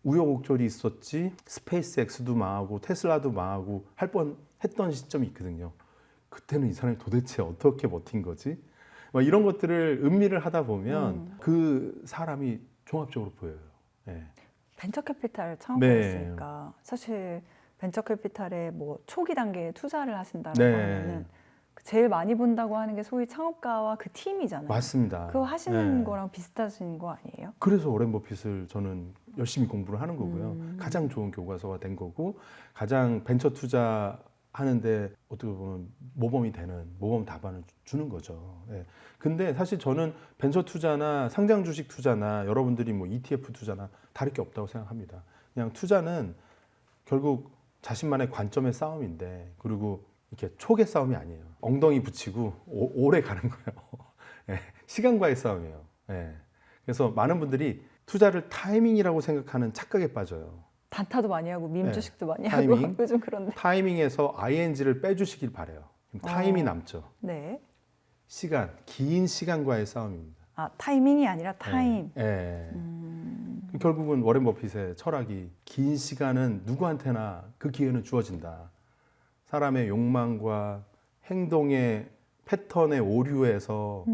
우여곡절이 있었지? 스페이스X도 망하고 테슬라도 망하고 할 뻔했던 시점이 있거든요. 그때는 이 사람이 도대체 어떻게 버틴 거지? 막 이런 것들을 음미를 하다 보면 그 사람이 종합적으로 보여요. 네. 벤처 캐피탈 창업했으니까 사실 벤처 캐피탈에 뭐 초기 단계에 투자를 하신다라고 하면은 제일 많이 본다고 하는 게 소위 창업가와 그 팀이잖아요. 맞습니다. 그거 하시는 거랑 비슷하신 거 아니에요? 그래서 워렌 버핏을 저는 열심히 공부를 하는 거고요. 가장 좋은 교과서가 된 거고, 가장 벤처 투자 하는데 어떻게 보면 모범이 되는 모범 답안을 주는 거죠. 예. 근데 사실 저는 벤처 투자나 상장 주식 투자나 여러분들이 뭐 ETF 투자나 다를 게 없다고 생각합니다. 그냥 투자는 결국 자신만의 관점의 싸움인데, 그리고 이렇게 촉의 싸움이 아니에요. 엉덩이 붙이고 오래 가는 거예요. 예. 시간과의 싸움이에요. 예. 그래서 많은 분들이 투자를 타이밍이라고 생각하는 착각에 빠져요. 단타도 많이 하고 밈 네. 주식도 많이 타이밍. 하고 요즘 그런데. 타이밍에서 ing를 빼주시길 바래요. 타임이 남죠. 네. 시간, 긴 시간과의 싸움입니다. 타이밍이 아니라 타임. 예. 결국은 워렌 버핏의 철학이, 긴 시간은 누구한테나 그 기회는 주어진다. 사람의 욕망과 행동의 패턴의 오류에서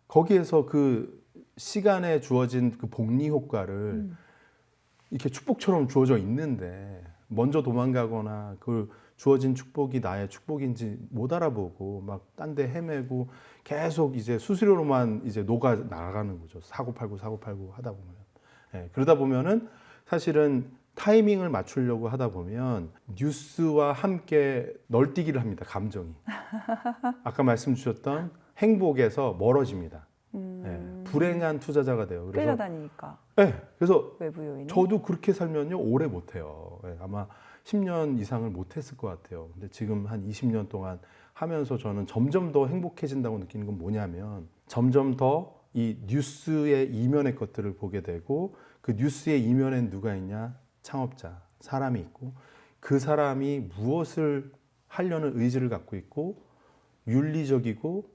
거기에서 그 시간에 주어진 그 복리 효과를 이렇게 축복처럼 주어져 있는데, 먼저 도망가거나 그 주어진 축복이 나의 축복인지 못 알아보고 막 딴 데 헤매고 계속 이제 수수료로만 이제 녹아 나가는 거죠. 사고 팔고 하다 보면. 예, 그러다 보면은 사실은 타이밍을 맞추려고 하다 보면 뉴스와 함께 널뛰기를 합니다. 감정이. 아까 말씀 주셨던 행복에서 멀어집니다. 예, 불행한 투자자가 돼요. 그래서 끌려다니니까. 네, 그래서 외부 요인이. 저도 그렇게 살면요 오래 못해요. 예, 아마 10년 이상을 못했을 것 같아요. 근데 지금 한 20년 동안 하면서 저는 점점 더 행복해진다고 느끼는 건 뭐냐면, 점점 더 이 뉴스의 이면의 것들을 보게 되고, 그 뉴스의 이면엔 누가 있냐? 창업자, 사람이 있고, 그 사람이 무엇을 하려는 의지를 갖고 있고, 윤리적이고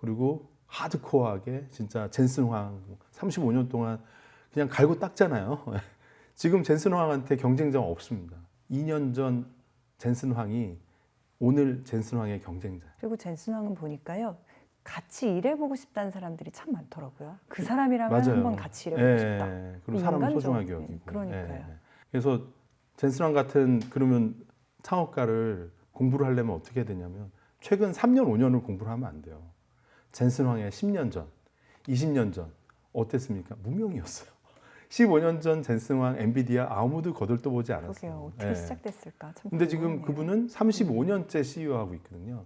그리고 하드코어하게 진짜 젠슨 황 35년 동안 그냥 갈고 닦잖아요. 지금 젠슨 황한테 경쟁자가 없습니다. 2년 전 젠슨 황이 오늘 젠슨 황의 경쟁자. 그리고 젠슨 황은 보니까요. 같이 일해보고 싶다는 사람들이 참 많더라고요. 그 사람이라면 맞아요. 한번 같이 일해보고 싶다. 그리고 사람을 인간적, 소중하게 여기고. 그러니까요. 그래서 젠슨 황 같은 그러면 창업가를 공부를 하려면 어떻게 해야 되냐면 최근 3년, 5년을 공부를 하면 안 돼요. 젠슨 황의 10년 전, 20년 전 어땠습니까? 무명이었어요. 15년 전 젠슨 황 엔비디아 아무도 거들떠보지 않았어요. 그러게요. 어떻게 시작됐을까? 참 근데 지금 궁금하네요. 그분은 35년째 CEO 하고 있거든요.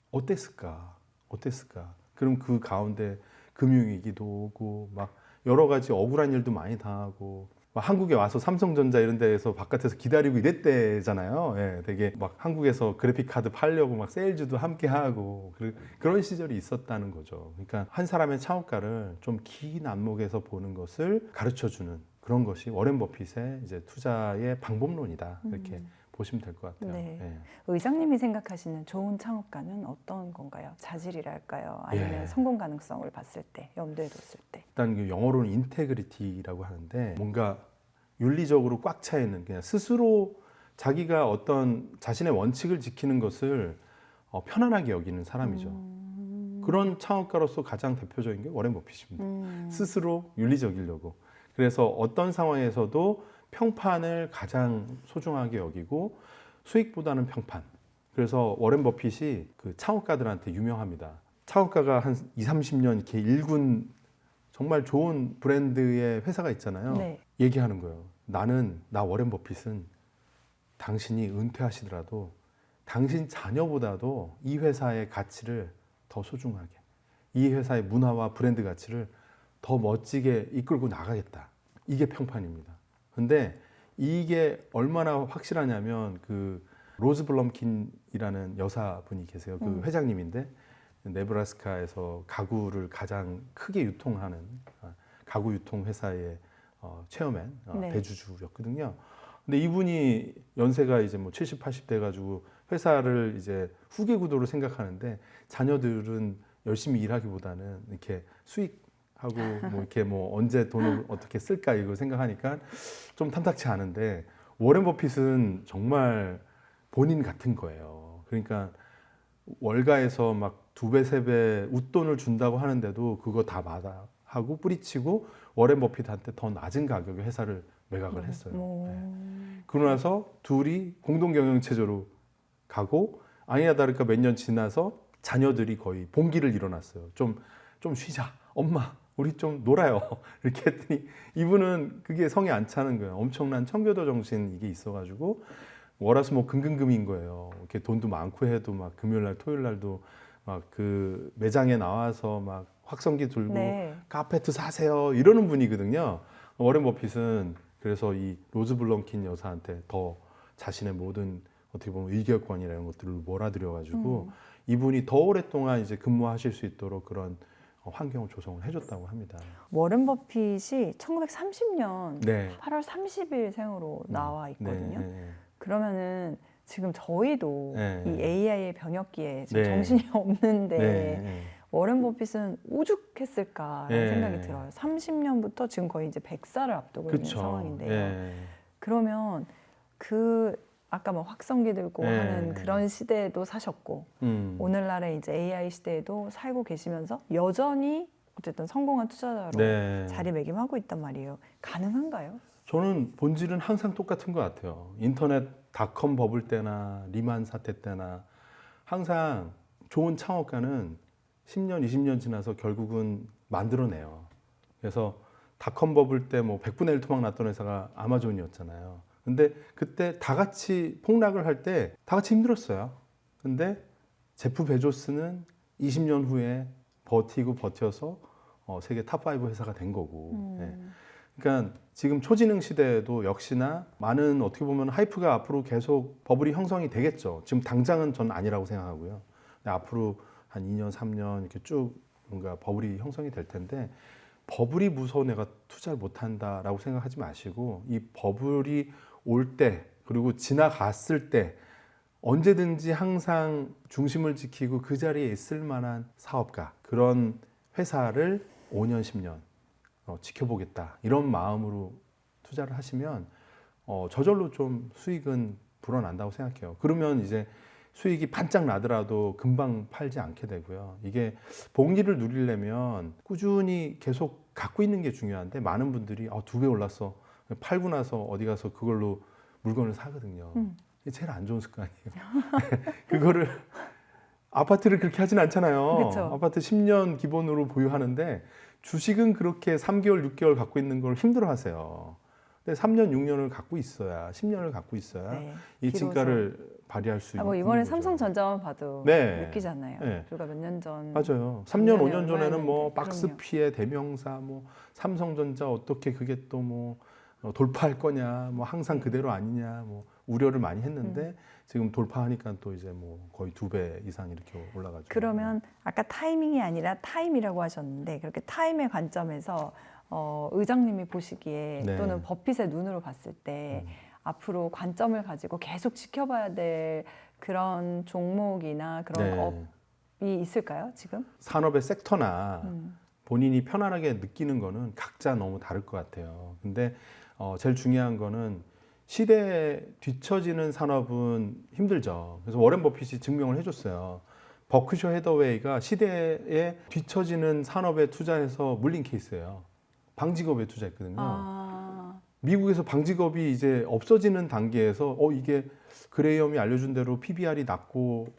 어땠을까? 어땠을까? 그럼 그 가운데 금융위기도 오고 막 여러 가지 억울한 일도 많이 당하고 막 한국에 와서 삼성전자 이런 데에서 바깥에서 기다리고 이랬대잖아요. 예, 되게 막 한국에서 그래픽 카드 팔려고 막 세일즈도 함께 하고 그런 시절이 있었다는 거죠. 그러니까 한 사람의 창업가를 좀 긴 안목에서 보는 것을 가르쳐 주는 그런 것이 워렌 버핏의 이제 투자의 방법론이다. 이렇게 보시면 될 것 같아요. 네. 예. 의장님이 생각하시는 좋은 창업가는 어떤 건가요? 자질이랄까요? 아니면 성공 가능성을 봤을 때, 염두에 뒀을 때? 일단 그 영어로는 인테그리티라고 하는데 뭔가 윤리적으로 꽉 차 있는 그냥 스스로 자기가 어떤 자신의 원칙을 지키는 것을 편안하게 여기는 사람이죠. 그런 창업가로서 가장 대표적인 게 워렌 버핏입니다. 스스로 윤리적이려고. 그래서 어떤 상황에서도 평판을 가장 소중하게 여기고 수익보다는 평판. 그래서 워렌 버핏이 그 창업가들한테 유명합니다. 창업가가 한 20, 30년 이렇게 일군 정말 좋은 브랜드의 회사가 있잖아요. 네. 얘기하는 거예요. 나 워렌 버핏은 당신이 은퇴하시더라도 당신 자녀보다도 이 회사의 가치를 더 소중하게, 이 회사의 문화와 브랜드 가치를 더 멋지게 이끌고 나가겠다. 이게 평판입니다. 근데 이게 얼마나 확실하냐면 그 로즈 블럼킨이라는 여사분이 계세요. 그 회장님인데 네브라스카에서 가구를 가장 크게 유통하는 가구 유통 회사의 체어맨, 네. 대주주였거든요. 근데 이분이 연세가 이제 뭐 70, 80 돼가지고 회사를 이제 후계 구도로 생각하는데 자녀들은 열심히 일하기보다는 이렇게 수익하고 뭐 이렇게 뭐 언제 돈을 어떻게 쓸까 이걸 생각하니까 좀 탐탁치 않은데 워렌 버핏은 정말 본인 같은 거예요. 그러니까 월가에서 막 2배, 3배 웃돈을 준다고 하는데도 그거 다 마다하고 뿌리치고 워렌 버핏한테 더 낮은 가격에 회사를 매각을 했어요. 그러고 나서 둘이 공동 경영 체제로 가고 아니나 다를까 몇 년 지나서 자녀들이 거의 봉기를 일어났어요. 좀 쉬자. 엄마, 우리 좀 놀아요. 이렇게 했더니 이분은 그게 성에 안 차는 거예요. 엄청난 청교도 정신 이게 있어가지고 월화수목 금금금인 거예요. 이렇게 돈도 많고 해도 막 금요일 날, 토요일 날도 막 그 매장에 나와서 막 확성기 들고 네. 카페트 사세요 이러는 분이거든요. 워렌 버핏은 그래서 이 로즈 블럼킨 여사한테 더 자신의 모든 어떻게 보면 의결권이나 이런 것들을 몰아들여가지고 이분이 더 오랫동안 이제 근무하실 수 있도록 그런 환경을 조성을 해줬다고 합니다. 워렌 버핏이 1930년 네. 8월 30일 생으로 나와 있거든요. 네. 그러면은 지금 저희도 네. 이 AI의 변혁기에 지금 네. 정신이 없는데 네. 워렌 버핏은 오죽했을까라는 네. 생각이 들어요. 30년부터 지금 거의 이제 100살을 앞두고 있는 그쵸. 상황인데요. 네. 그러면 그 아까 뭐 확성기 들고 네. 하는 그런 시대에도 사셨고 오늘날의 이제 AI 시대에도 살고 계시면서 여전히 어쨌든 성공한 투자자로 네. 자리매김하고 있단 말이에요. 가능한가요? 저는 본질은 항상 똑같은 것 같아요. 인터넷 닷컴 버블 때나 리만 사태 때나 항상 좋은 창업가는 10년, 20년 지나서 결국은 만들어내요. 그래서 닷컴 버블 때 뭐 100분의 1 토막 났던 회사가 아마존이었잖아요. 근데 그때 다 같이 폭락을 할 때 다 같이 힘들었어요. 근데 제프 베조스는 20년 후에 버텨서 세계 탑5 회사가 된 거고. 예. 그러니까 지금 초지능 시대에도 역시나 많은 어떻게 보면 하이프가 앞으로 계속 버블이 형성이 되겠죠. 지금 당장은 저는 아니라고 생각하고요. 근데 앞으로 한 2년, 3년 이렇게 쭉 뭔가 버블이 형성이 될 텐데 버블이 무서워 내가 투자를 못한다라고 생각하지 마시고 이 버블이 올 때 그리고 지나갔을 때 언제든지 항상 중심을 지키고 그 자리에 있을 만한 사업가, 그런 회사를 5년, 10년 지켜보겠다, 이런 마음으로 투자를 하시면 저절로 좀 수익은 불어난다고 생각해요. 그러면 이제 수익이 반짝 나더라도 금방 팔지 않게 되고요. 이게 복리를 누리려면 꾸준히 계속 갖고 있는 게 중요한데, 많은 분들이 2배 올랐어, 팔고 나서 어디 가서 그걸로 물건을 사거든요. 이게 제일 안 좋은 습관이에요. 그거를 아파트를 그렇게 하진 않잖아요. 그쵸. 아파트 10년 기본으로 보유하는데 주식은 그렇게 3개월, 6개월 갖고 있는 걸 힘들어 하세요. 근데 3년, 6년을 갖고 있어야, 10년을 갖고 있어야 네. 이 비로소. 진가를 발휘할 수 뭐 있는 이번에 거죠. 삼성전자만 봐도 네. 느끼잖아요. 네. 불과 몇 년 전. 맞아요. 3년, 5년 얼마 전에는 뭐 했는데. 박스피의 대명사, 뭐 삼성전자 어떻게 그게 또 뭐 돌파할 거냐, 뭐 항상 그대로 아니냐, 뭐 우려를 많이 했는데 지금 돌파하니까 또 이제 뭐 거의 2배 이상 이렇게 올라가죠. 그러면 아까 타이밍이 아니라 타임이라고 하셨는데, 그렇게 타임의 관점에서 의장님이 보시기에 네. 또는 버핏의 눈으로 봤을 때 앞으로 관점을 가지고 계속 지켜봐야 될 그런 종목이나 그런 네. 업이 있을까요, 지금? 산업의 섹터나 본인이 편안하게 느끼는 거는 각자 너무 다를 것 같아요. 근데 제일 중요한 거는 시대에 뒤처지는 산업은 힘들죠. 그래서 워렌 버핏이 증명을 해줬어요. 버크셔 해더웨이가 시대에 뒤처지는 산업에 투자해서 물린 케이스예요. 방직업에 투자했거든요. 미국에서 방직업이 이제 없어지는 단계에서 이게 그레이엄이 알려준 대로 PBR이 낮고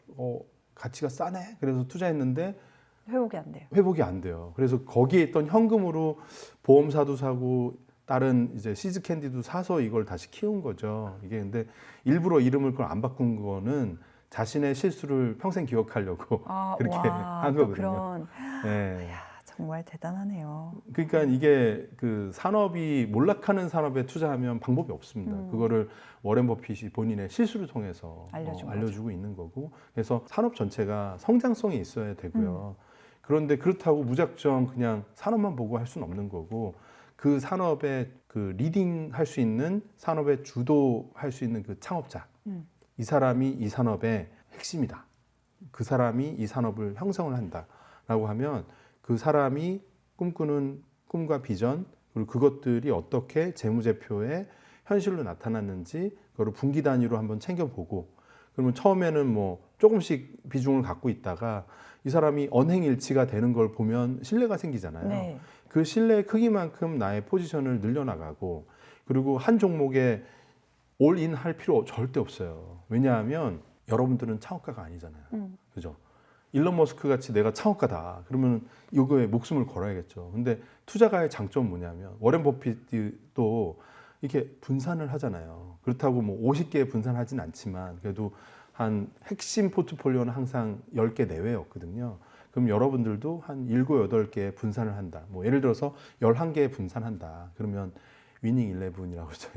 가치가 싸네. 그래서 투자했는데 회복이 안 돼요. 회복이 안 돼요. 그래서 거기에 있던 현금으로 보험사도 사고 다른 이제 시즈 캔디도 사서 이걸 다시 키운 거죠. 이게 근데 일부러 이름을 그걸 안 바꾼 거는 자신의 실수를 평생 기억하려고 그렇게 한 또 거거든요. 그런 네. 정말 대단하네요. 그러니까 이게 그 산업이 몰락하는 산업에 투자하면 방법이 없습니다. 그거를 워렌 버핏이 본인의 실수를 통해서 알려주고 있는 거고, 그래서 산업 전체가 성장성이 있어야 되고요. 그런데 그렇다고 무작정 그냥 산업만 보고 할 수는 없는 거고, 그 산업에 그 리딩 할 수 있는, 산업에 주도할 수 있는 그 창업자, 이 사람이 이 산업의 핵심이다. 그 사람이 이 산업을 형성을 한다라고 하면 그 사람이 꿈꾸는 꿈과 비전, 그리고 그것들이 어떻게 재무제표에 현실로 나타났는지 그거를 분기 단위로 한번 챙겨보고, 그러면 처음에는 뭐 조금씩 비중을 갖고 있다가 이 사람이 언행일치가 되는 걸 보면 신뢰가 생기잖아요. 네. 그 신뢰의 크기만큼 나의 포지션을 늘려나가고, 그리고 한 종목에 올인 할 필요 절대 없어요. 왜냐하면 여러분들은 창업가가 아니잖아요. 그죠? 일론 머스크 같이 내가 창업가다 그러면 이거에 목숨을 걸어야겠죠. 근데 투자가의 장점은 뭐냐면, 워렌 버핏도 이렇게 분산을 하잖아요. 그렇다고 뭐 50개 분산하진 않지만 그래도 한 핵심 포트폴리오는 항상 10개 내외였거든요. 그럼 여러분들도 한 7, 8개 분산을 한다. 뭐 예를 들어서 11개 분산한다. 그러면 위닝 11이라고 그러죠.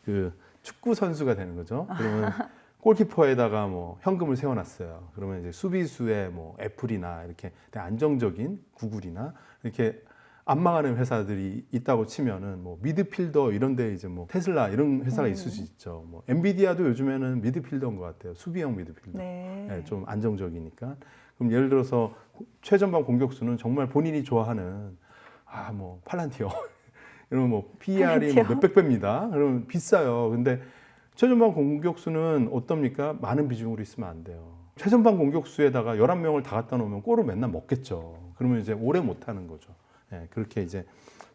그 축구 선수가 되는 거죠. 그러면 골키퍼에다가 뭐 현금을 세워놨어요. 그러면 이제 수비수에 뭐 애플이나 이렇게 안정적인 구글이나 이렇게 안 망하는 회사들이 있다고 치면은 뭐 미드필더 이런 데 이제 뭐 테슬라 이런 회사가 있을 수 있죠. 뭐 엔비디아도 요즘에는 미드필더인 것 같아요. 수비형 미드필더. 네. 좀 안정적이니까. 그럼 예를 들어서 최전방 공격수는 정말 본인이 좋아하는 뭐 팔란티어 이러면 뭐 PER이 뭐 몇백 배입니다. 그러면 비싸요. 근데 최전방 공격수는 어떻습니까? 많은 비중으로 있으면 안 돼요. 최전방 공격수에다가 11명을 다 갖다 놓으면 골을 맨날 먹겠죠. 그러면 이제 오래 못 하는 거죠. 네, 그렇게 이제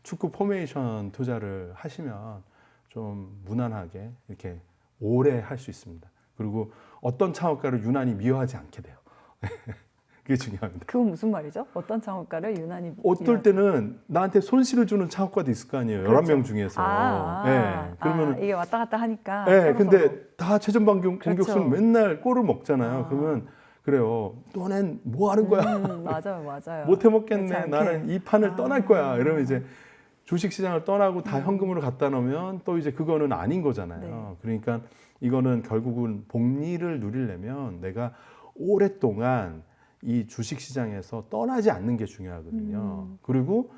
축구 포메이션 투자를 하시면 좀 무난하게 이렇게 오래 할 수 있습니다. 그리고 어떤 창업가를 유난히 미워하지 않게 돼요. 그게 중요합니다. 그건 무슨 말이죠? 어떤 창업가를 유난히 어떨 때는 나한테 손실을 주는 창업가도 있을 거 아니에요. 그렇죠. 11명 중에서. 네, 그러면 이게 왔다 갔다 하니까. 네, 근데 서로. 다 최전방 공격수는 그렇죠. 맨날 골을 먹잖아요. 그러면 그래요. 너넨 뭐 하는 거야? 맞아요. 못 해먹겠네. 나는 이 판을 떠날 거야. 이러면 이제 주식시장을 떠나고 다 현금으로 갖다 놓으면 또 이제 그거는 아닌 거잖아요. 네. 그러니까 이거는 결국은 복리를 누리려면 내가 오랫동안 이 주식시장에서 떠나지 않는 게 중요하거든요. 그리고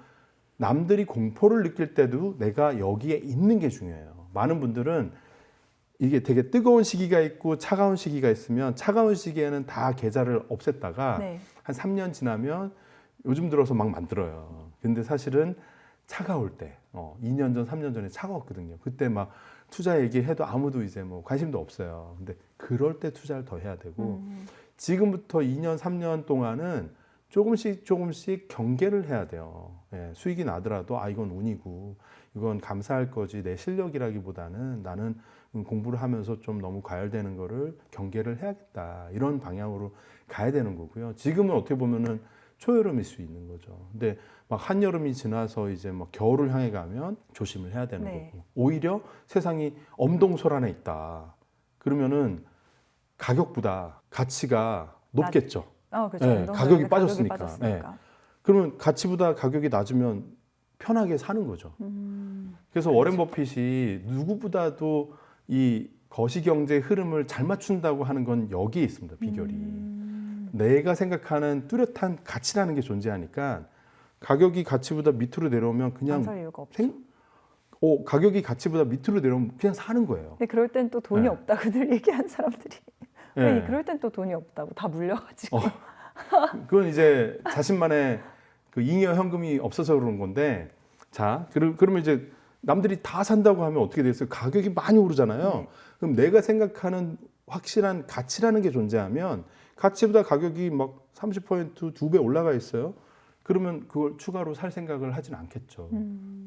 남들이 공포를 느낄 때도 내가 여기에 있는 게 중요해요. 많은 분들은 이게 되게 뜨거운 시기가 있고 차가운 시기가 있으면 차가운 시기에는 다 계좌를 없앴다가 네. 한 3년 지나면 요즘 들어서 막 만들어요. 근데 사실은 차가울 때, 2년 전, 3년 전에 차가웠거든요. 그때 막 투자 얘기해도 아무도 이제 뭐 관심도 없어요. 근데 그럴 때 투자를 더 해야 되고 지금부터 2년, 3년 동안은 조금씩 경계를 해야 돼요. 예, 수익이 나더라도 이건 운이고 이건 감사할 거지 내 실력이라기보다는 나는 공부를 하면서 좀 너무 과열되는 거를 경계를 해야겠다. 이런 방향으로 가야 되는 거고요. 지금은 어떻게 보면은 초여름일 수 있는 거죠. 근데 막 한여름이 지나서 이제 막 겨울을 향해 가면 조심을 해야 되는 네. 거고. 오히려 세상이 엄동설안에 있다. 그러면은 가격보다 가치가 높겠죠. 그렇죠. 네, 운동 가격이 가격이 빠졌으니까. 빠졌으니까. 그러면 가치보다 가격이 낮으면 편하게 사는 거죠. 그래서 워렌 버핏이 누구보다도 이 거시경제 흐름을 잘 맞춘다고 하는 건 여기에 있습니다. 비결이. 내가 생각하는 뚜렷한 가치라는 게 존재하니까 가격이 가치보다 밑으로 내려오면 안 그냥 살 이유가 없죠. 가격이 가치보다 밑으로 내려오면 그냥 사는 거예요. 근데 그럴 땐 또 돈이 네. 없다고들 얘기한 사람들이. 네. 왜 그럴 땐 또 돈이 없다고 다 물려가지고. 그건 이제 자신만의 그 잉여 현금이 없어서 그런 건데, 자, 그러면 이제 남들이 다 산다고 하면 어떻게 됐어요? 가격이 많이 오르잖아요. 네. 그럼 내가 생각하는 확실한 가치라는 게 존재하면 가치보다 가격이 막 30% 2배 올라가 있어요. 그러면 그걸 추가로 살 생각을 하진 않겠죠.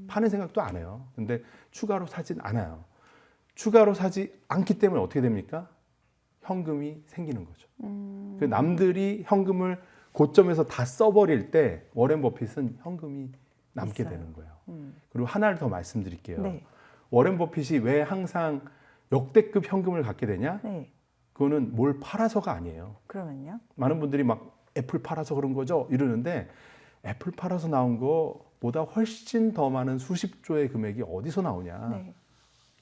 파는 생각도 안 해요. 근데 추가로 사진 않아요. 추가로 사지 않기 때문에 어떻게 됩니까? 현금이 생기는 거죠. 그 남들이 현금을 고점에서 다 써버릴 때 워렌 버핏은 현금이 남게 있어요. 되는 거예요. 그리고 하나를 더 말씀드릴게요. 네. 워렌 버핏이 왜 항상 역대급 현금을 갖게 되냐? 네. 그거는 뭘 팔아서가 아니에요. 그러면요? 많은 분들이 막 애플 팔아서 그런 거죠? 이러는데 애플 팔아서 나온 거보다 훨씬 더 많은 수십조의 금액이 어디서 나오냐? 네.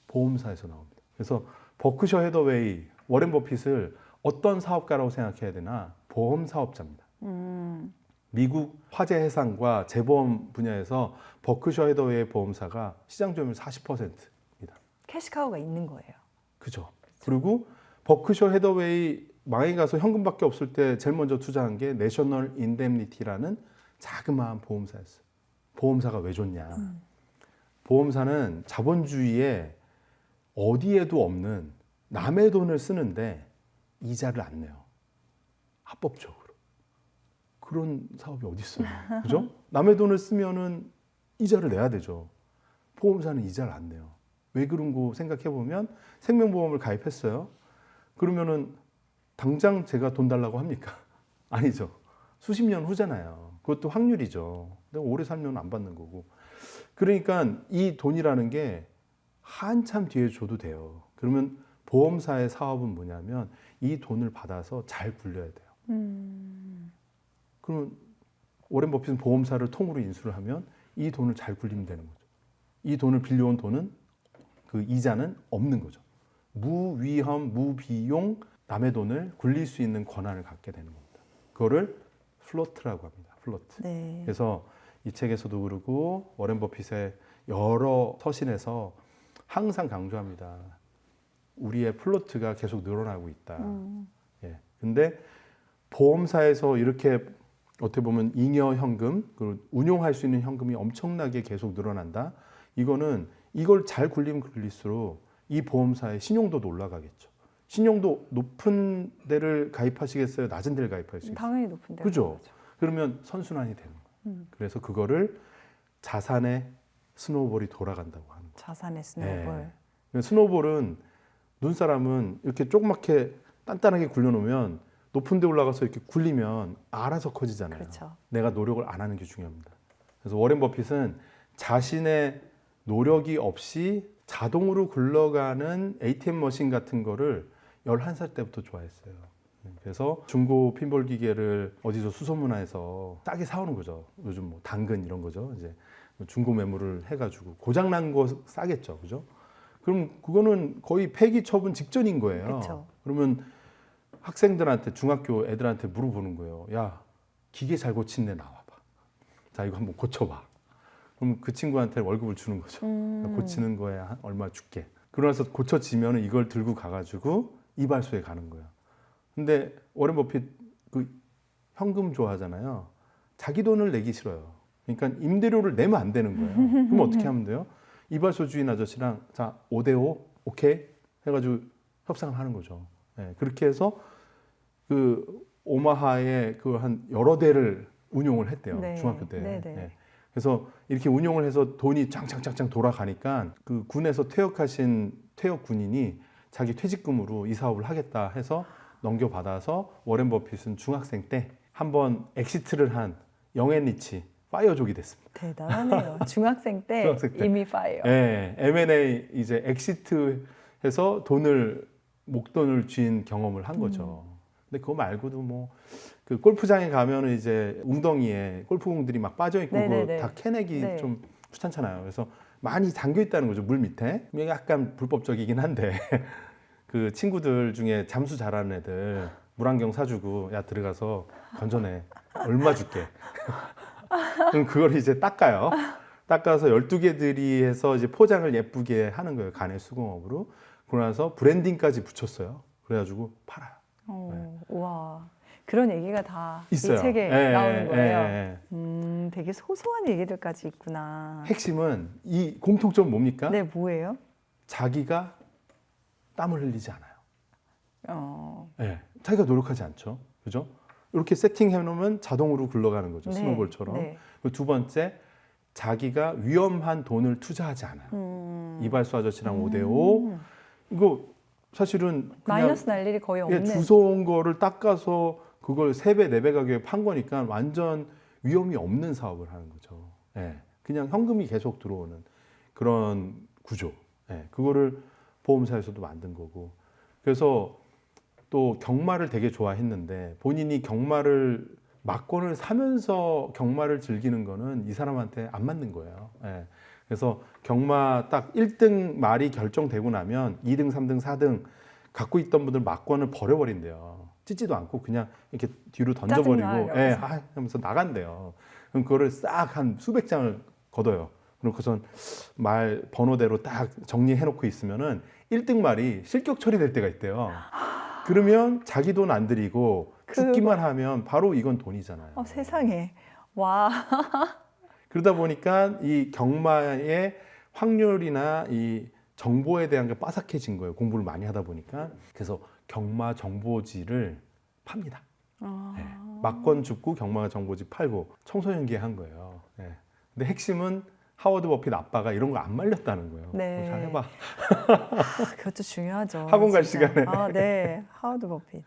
보험사에서 나옵니다. 그래서 버크셔 해더웨이, 워렌 버핏을 어떤 사업가라고 생각해야 되나? 보험 사업자입니다. 미국 화재 해상과 재보험 분야에서 버크셔 해더웨이 보험사가 시장 점유율 40%입니다. 캐시카우가 있는 거예요. 그죠? 그리고 버크셔 해더웨이 망해 가서 현금밖에 없을 때 제일 먼저 투자한 게 내셔널 인뎀니티라는 자그마한 보험사였어요. 보험사가 왜 좋냐? 보험사는 자본주의에 어디에도 없는 남의 돈을 쓰는데 이자를 안 내요. 합법적으로. 그런 사업이 어디 있어요? 그죠? 남의 돈을 쓰면은 이자를 내야 되죠. 보험사는 이자를 안 내요. 왜 그런 거 생각해 보면 생명보험을 가입했어요. 그러면은 당장 제가 돈 달라고 합니까? 아니죠. 수십 년 후잖아요. 그것도 확률이죠. 내가 오래 살면 안 받는 거고. 그러니까 이 돈이라는 게 한참 뒤에 줘도 돼요. 그러면 보험사의 사업은 뭐냐면 이 돈을 받아서 잘 굴려야 돼요. 그러면 워렌 버핏은 보험사를 통으로 인수를 하면 이 돈을 잘 굴리면 되는 거죠. 이 돈을 빌려온 돈은 그 이자는 없는 거죠. 무위험, 무비용 남의 돈을 굴릴 수 있는 권한을 갖게 되는 겁니다. 그거를 플로트라고 합니다. 플로트. 네. 그래서 이 책에서도 그러고 워렌 버핏의 여러 서신에서 항상 강조합니다. 우리의 플로트가 계속 늘어나고 있다. 예. 근데 보험사에서 이렇게 어떻게 보면 잉여 현금, 그리고 운용할 수 있는 현금이 엄청나게 계속 늘어난다. 이거는 이걸 잘 굴리면 굴릴수록 이 보험사의 신용도도 올라가겠죠. 신용도 높은 데를 가입하시겠어요? 낮은 데를 가입하시겠어요? 당연히 높은데. 그죠? 그러면 선순환이 되는 거예요. 그래서 그거를 자산의 스노우볼이 돌아간다고 하는 거예요. 자산의 스노우볼. 네. 스노우볼은 눈사람은 이렇게 조그맣게 단단하게 굴려놓으면 높은 데 올라가서 이렇게 굴리면 알아서 커지잖아요. 그렇죠. 내가 노력을 안 하는 게 중요합니다. 그래서 워렌 버핏은 자신의 노력이 없이 자동으로 굴러가는 ATM 머신 같은 거를 11살 때부터 좋아했어요. 그래서 중고 핀볼 기계를 어디서 수소문화해서 싸게 사오는 거죠. 요즘 뭐 당근 이런 거죠. 이제 중고 매물을 해가지고 고장난 거 싸겠죠. 그죠? 그럼 그거는 거의 폐기 처분 직전인 거예요. 그렇죠. 그러면 학생들한테 중학교 애들한테 물어보는 거예요. 야, 기계 잘 고친 데 나와봐. 자, 이거 한번 고쳐봐. 그럼 그 친구한테 월급을 주는 거죠. 고치는 거에 얼마 줄게. 그러고 나서 고쳐지면 이걸 들고 가가지고 이발소에 가는 거예요. 근데 워렌 버핏 그 현금 좋아하잖아요. 자기 돈을 내기 싫어요. 그러니까 임대료를 내면 안 되는 거예요. 그럼 어떻게 하면 돼요? 이발소 주인 아저씨랑 자 5대5 오케이 해가지고 협상을 하는 거죠. 예, 그렇게 해서 그 오마하에 그 한 여러 대를 운용을 했대요. 네. 중학교 때. 네, 네. 예. 그래서 이렇게 운용을 해서 돈이 짱짱짱짱 돌아가니까 그 군에서 퇴역하신 퇴역 군인이 자기 퇴직금으로 이 사업을 하겠다 해서 넘겨받아서 워렌 버핏은 중학생 때 한번 엑시트를 한 영앤 리치 파이어족이 됐습니다. 대단하네요. 중학생 때 중학생 때. 이미 파이어. 예, M&A 이제 엑시트해서 목돈을 쥔 경험을 한 거죠. 근데 그거 말고도 뭐 그 골프장에 가면은 이제 웅덩이에 골프공들이 막 빠져 있고 그거 네네네. 다 캐내기 네. 좀 귀찮잖아요. 그래서 많이 잠겨 있다는 거죠, 물 밑에. 이게 약간 불법적이긴 한데 그 친구들 중에 잠수 잘하는 애들 물안경 사주고 야 들어가서 건져내 얼마 줄게. 그럼 그걸 이제 닦아요. 닦아서 12개들이 해서 이제 포장을 예쁘게 하는 거예요. 간의 수공업으로. 그러고 나서 브랜딩까지 붙였어요. 그래가지고 팔아요. 와 그런 얘기가 다 이 있어요. 책에 예, 나오는 거예요. 예, 예. 되게 소소한 얘기들까지 있구나. 핵심은 이 공통점 뭡니까? 네, 뭐예요? 자기가 땀을 흘리지 않아요. 어, 예, 자기가 노력하지 않죠. 그죠? 이렇게 세팅해 놓으면 자동으로 굴러가는 거죠. 네, 스노볼처럼. 네. 그리고 두 번째, 자기가 위험한 돈을 투자하지 않아요. 이발소 아저씨랑 5대5. 이거 사실은 그냥 마이너스 날 일이 거의 없는. 주워온 거를 닦아서 그걸 3배, 4배 가격에 판 거니까 완전 위험이 없는 사업을 하는 거죠. 예, 그냥 현금이 계속 들어오는 그런 구조. 예, 그거를 보험사에서도 만든 거고. 그래서 또 경마를 되게 좋아했는데 본인이 막권을 사면서 경마를 즐기는 거는 이 사람한테 안 맞는 거예요. 예. 그래서 경마 딱 1등 말이 결정되고 나면 2등, 3등, 4등 갖고 있던 분들 막권을 버려버린대요. 찢지도 않고 그냥 이렇게 뒤로 던져버리고 짜증나, 예, 이러면서. 하면서 나간대요. 그럼 그거를 싹 한 수백 장을 걷어요. 그러고선 말 번호대로 딱 정리해놓고 있으면은 1등 말이 실격 처리될 때가 있대요. 그러면 자기 돈 안 들이고 죽기만 하면 바로 이건 돈이잖아요. 세상에. 와. 그러다 보니까 이 경마의 확률이나 이 정보에 대한 게 빠삭해진 거예요. 공부를 많이 하다 보니까. 그래서 경마 정보지를 팝니다. 네. 막권 죽고 경마 정보지 팔고 청소년기에 한 거예요. 네. 근데 핵심은 하워드 버핏 아빠가 이런 거 안 말렸다는 거예요. 네. 잘 해봐. 그것도 중요하죠. 학원 갈 진짜. 시간에. 네. 하워드 버핏.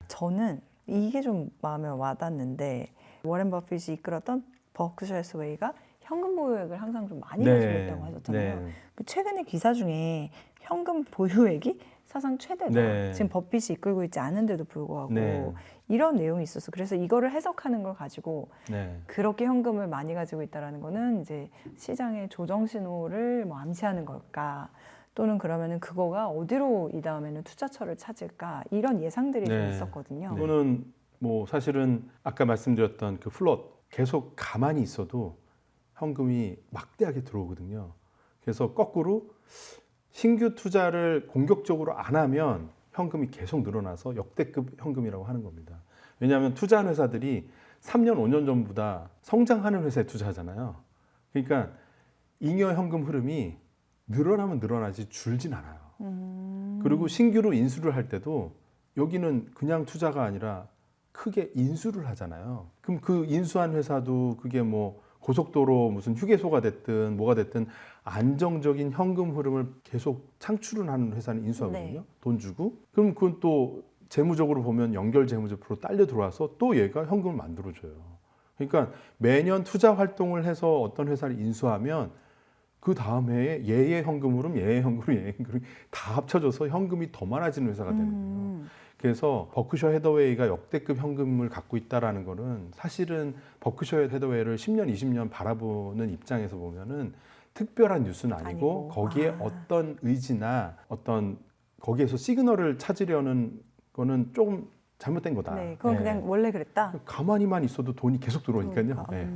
저는 이게 좀 마음에 와닿는데 워렌 버핏이 이끌었던 버크셔 해서웨이가 현금 보유액을 항상 좀 많이 가지고 있다고 하셨잖아요. 네. 그 최근에 기사 중에 현금 보유액이 사상 최대다. 네. 지금 버핏이 이끌고 있지 않은데도 불구하고 네. 이런 내용이 있었어. 그래서 이거를 해석하는 걸 가지고 네. 그렇게 현금을 많이 가지고 있다라는 거는 이제 시장의 조정 신호를 뭐 암시하는 걸까? 또는 그러면은 그거가 어디로 이 다음에는 투자처를 찾을까? 이런 예상들이 좀 네. 있었거든요. 이거는 뭐 사실은 아까 말씀드렸던 그 플롯 계속 가만히 있어도 현금이 막대하게 들어오거든요. 그래서 거꾸로 신규 투자를 공격적으로 안 하면 현금이 계속 늘어나서 역대급 현금이라고 하는 겁니다. 왜냐하면 투자한 회사들이 3년, 5년 전보다 성장하는 회사에 투자하잖아요. 그러니까 잉여 현금 흐름이 늘어나면 늘어나지 줄진 않아요. 그리고 신규로 인수를 할 때도 여기는 그냥 투자가 아니라 크게 인수를 하잖아요. 그럼 그 인수한 회사도 그게 뭐 고속도로 무슨 휴게소가 됐든 뭐가 됐든 안정적인 현금 흐름을 계속 창출을 하는 회사는 인수하거든요. 네. 돈 주고. 그럼 그건 또 재무적으로 보면 연결 재무제표로 딸려 들어와서 또 얘가 현금을 만들어줘요. 그러니까 매년 투자 활동을 해서 어떤 회사를 인수하면 그 다음 해에 얘의 현금 흐름, 얘의 현금 흐름, 얘의 현금 흐름 다 합쳐져서 현금이 더 많아지는 회사가 되는 거예요. 그래서 버크셔 해더웨이가 역대급 현금을 갖고 있다라는 거는 사실은 버크셔 해더웨이를 10년, 20년 바라보는 입장에서 보면은 특별한 뉴스는 아니고 거기에 어떤 의지나 어떤 거기에서 시그널을 찾으려는 거는 조금 잘못된 거다. 네, 그건 예. 그냥 원래 그랬다. 가만히만 있어도 돈이 계속 들어오니까요. 그러니까, 예.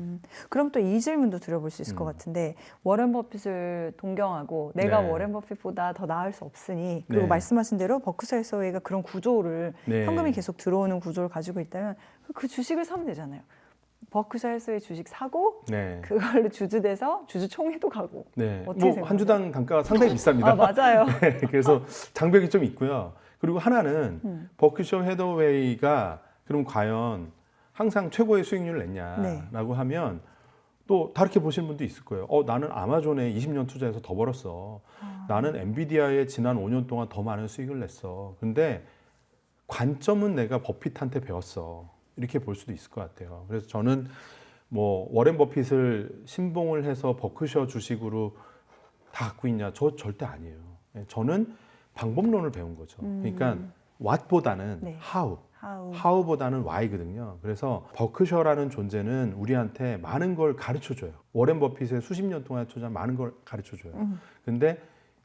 그럼 또 이 질문도 드려볼 수 있을 것 같은데 워렌 버핏을 동경하고 내가 네. 워렌 버핏보다 더 나을 수 없으니 그리고 네. 말씀하신 대로 버크셔 해서웨이가 그런 구조를 네. 현금이 계속 들어오는 구조를 가지고 있다면 그 주식을 사면 되잖아요. 버크셔 해서웨이 주식 사고 네. 그걸로 주주돼서 주주총회도 가고. 네. 어떻게 뭐 생각하세요? 한 주당 단가가 상당히 비쌉니다. 아 맞아요. 네, 그래서 장벽이 좀 있고요. 그리고 하나는 버크셔 해더웨이가 그럼 과연 항상 최고의 수익률을 냈냐라고 하면 또 다르게 보시는 분도 있을 거예요. 나는 아마존에 20년 투자해서 더 벌었어. 나는 엔비디아에 지난 5년 동안 더 많은 수익을 냈어. 근데 관점은 내가 버핏한테 배웠어. 이렇게 볼 수도 있을 것 같아요. 그래서 저는 뭐 워렌 버핏을 신봉을 해서 버크셔 주식으로 다 갖고 있냐? 저 절대 아니에요. 저는 방법론을 배운 거죠. 그러니까 what보다는 네. how, 하우. how보다는 why거든요. 그래서 버크셔라는 존재는 우리한테 많은 걸 가르쳐줘요. 워렌 버핏의 수십 년 동안 투자 많은 걸 가르쳐줘요. 근데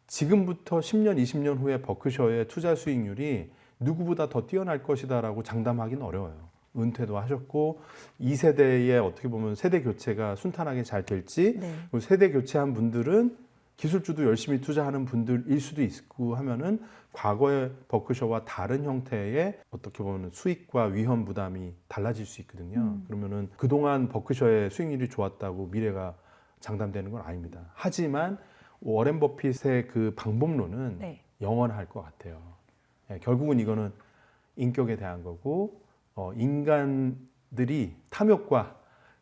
지금부터 10년, 20년 후에 버크셔의 투자 수익률이 누구보다 더 뛰어날 것이다라고 장담하기는 어려워요. 은퇴도 하셨고 2세대의 어떻게 보면 세대 교체가 순탄하게 잘 될지 네. 그리고 세대 교체한 분들은 기술주도 열심히 투자하는 분들일 수도 있고 하면은 과거의 버크셔와 다른 형태의 어떻게 보면 수익과 위험 부담이 달라질 수 있거든요. 그러면은 그동안 버크셔의 수익률이 좋았다고 미래가 장담되는 건 아닙니다. 하지만 워렌 버핏의 그 방법론은 네. 영원할 것 같아요. 결국은 이거는 인격에 대한 거고 인간들이 탐욕과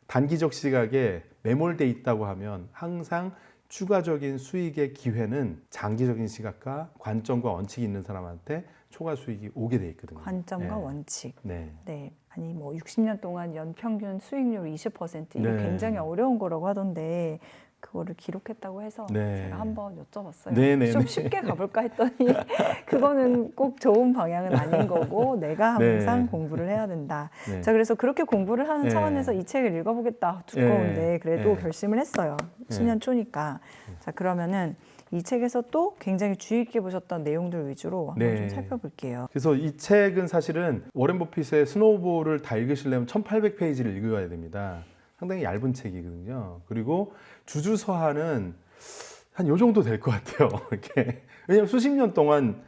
단기적 시각에 매몰돼 있다고 하면 항상 추가적인 수익의 기회는 장기적인 시각과 관점과 원칙이 있는 사람한테 초과 수익이 오게 돼 있거든요. 관점과 네. 원칙. 네. 네. 아니 뭐 60년 동안 연평균 수익률 20% 이게 네. 굉장히 어려운 거라고 하던데 그거를 기록했다고 해서 네. 제가 한번 여쭤봤어요. 네, 네, 좀 네. 쉽게 가볼까 했더니 그거는 꼭 좋은 방향은 아닌 거고 내가 항상 네. 공부를 해야 된다. 네. 자 그래서 그렇게 공부를 하는 네. 차원에서 이 책을 읽어보겠다. 두꺼운데 네. 그래도 네. 결심을 했어요. 10년 초니까. 자 그러면은 이 책에서 또 굉장히 주의 깊게 보셨던 내용들 위주로 한번 네. 좀 살펴볼게요. 그래서 이 책은 사실은 워렌 버핏의 스노우볼을 다 읽으시려면 1800페이지를 읽어야 됩니다. 상당히 얇은 책이거든요. 그리고 주주서한은 한 요 정도 될 것 같아요. 이렇게. 왜냐면 수십 년 동안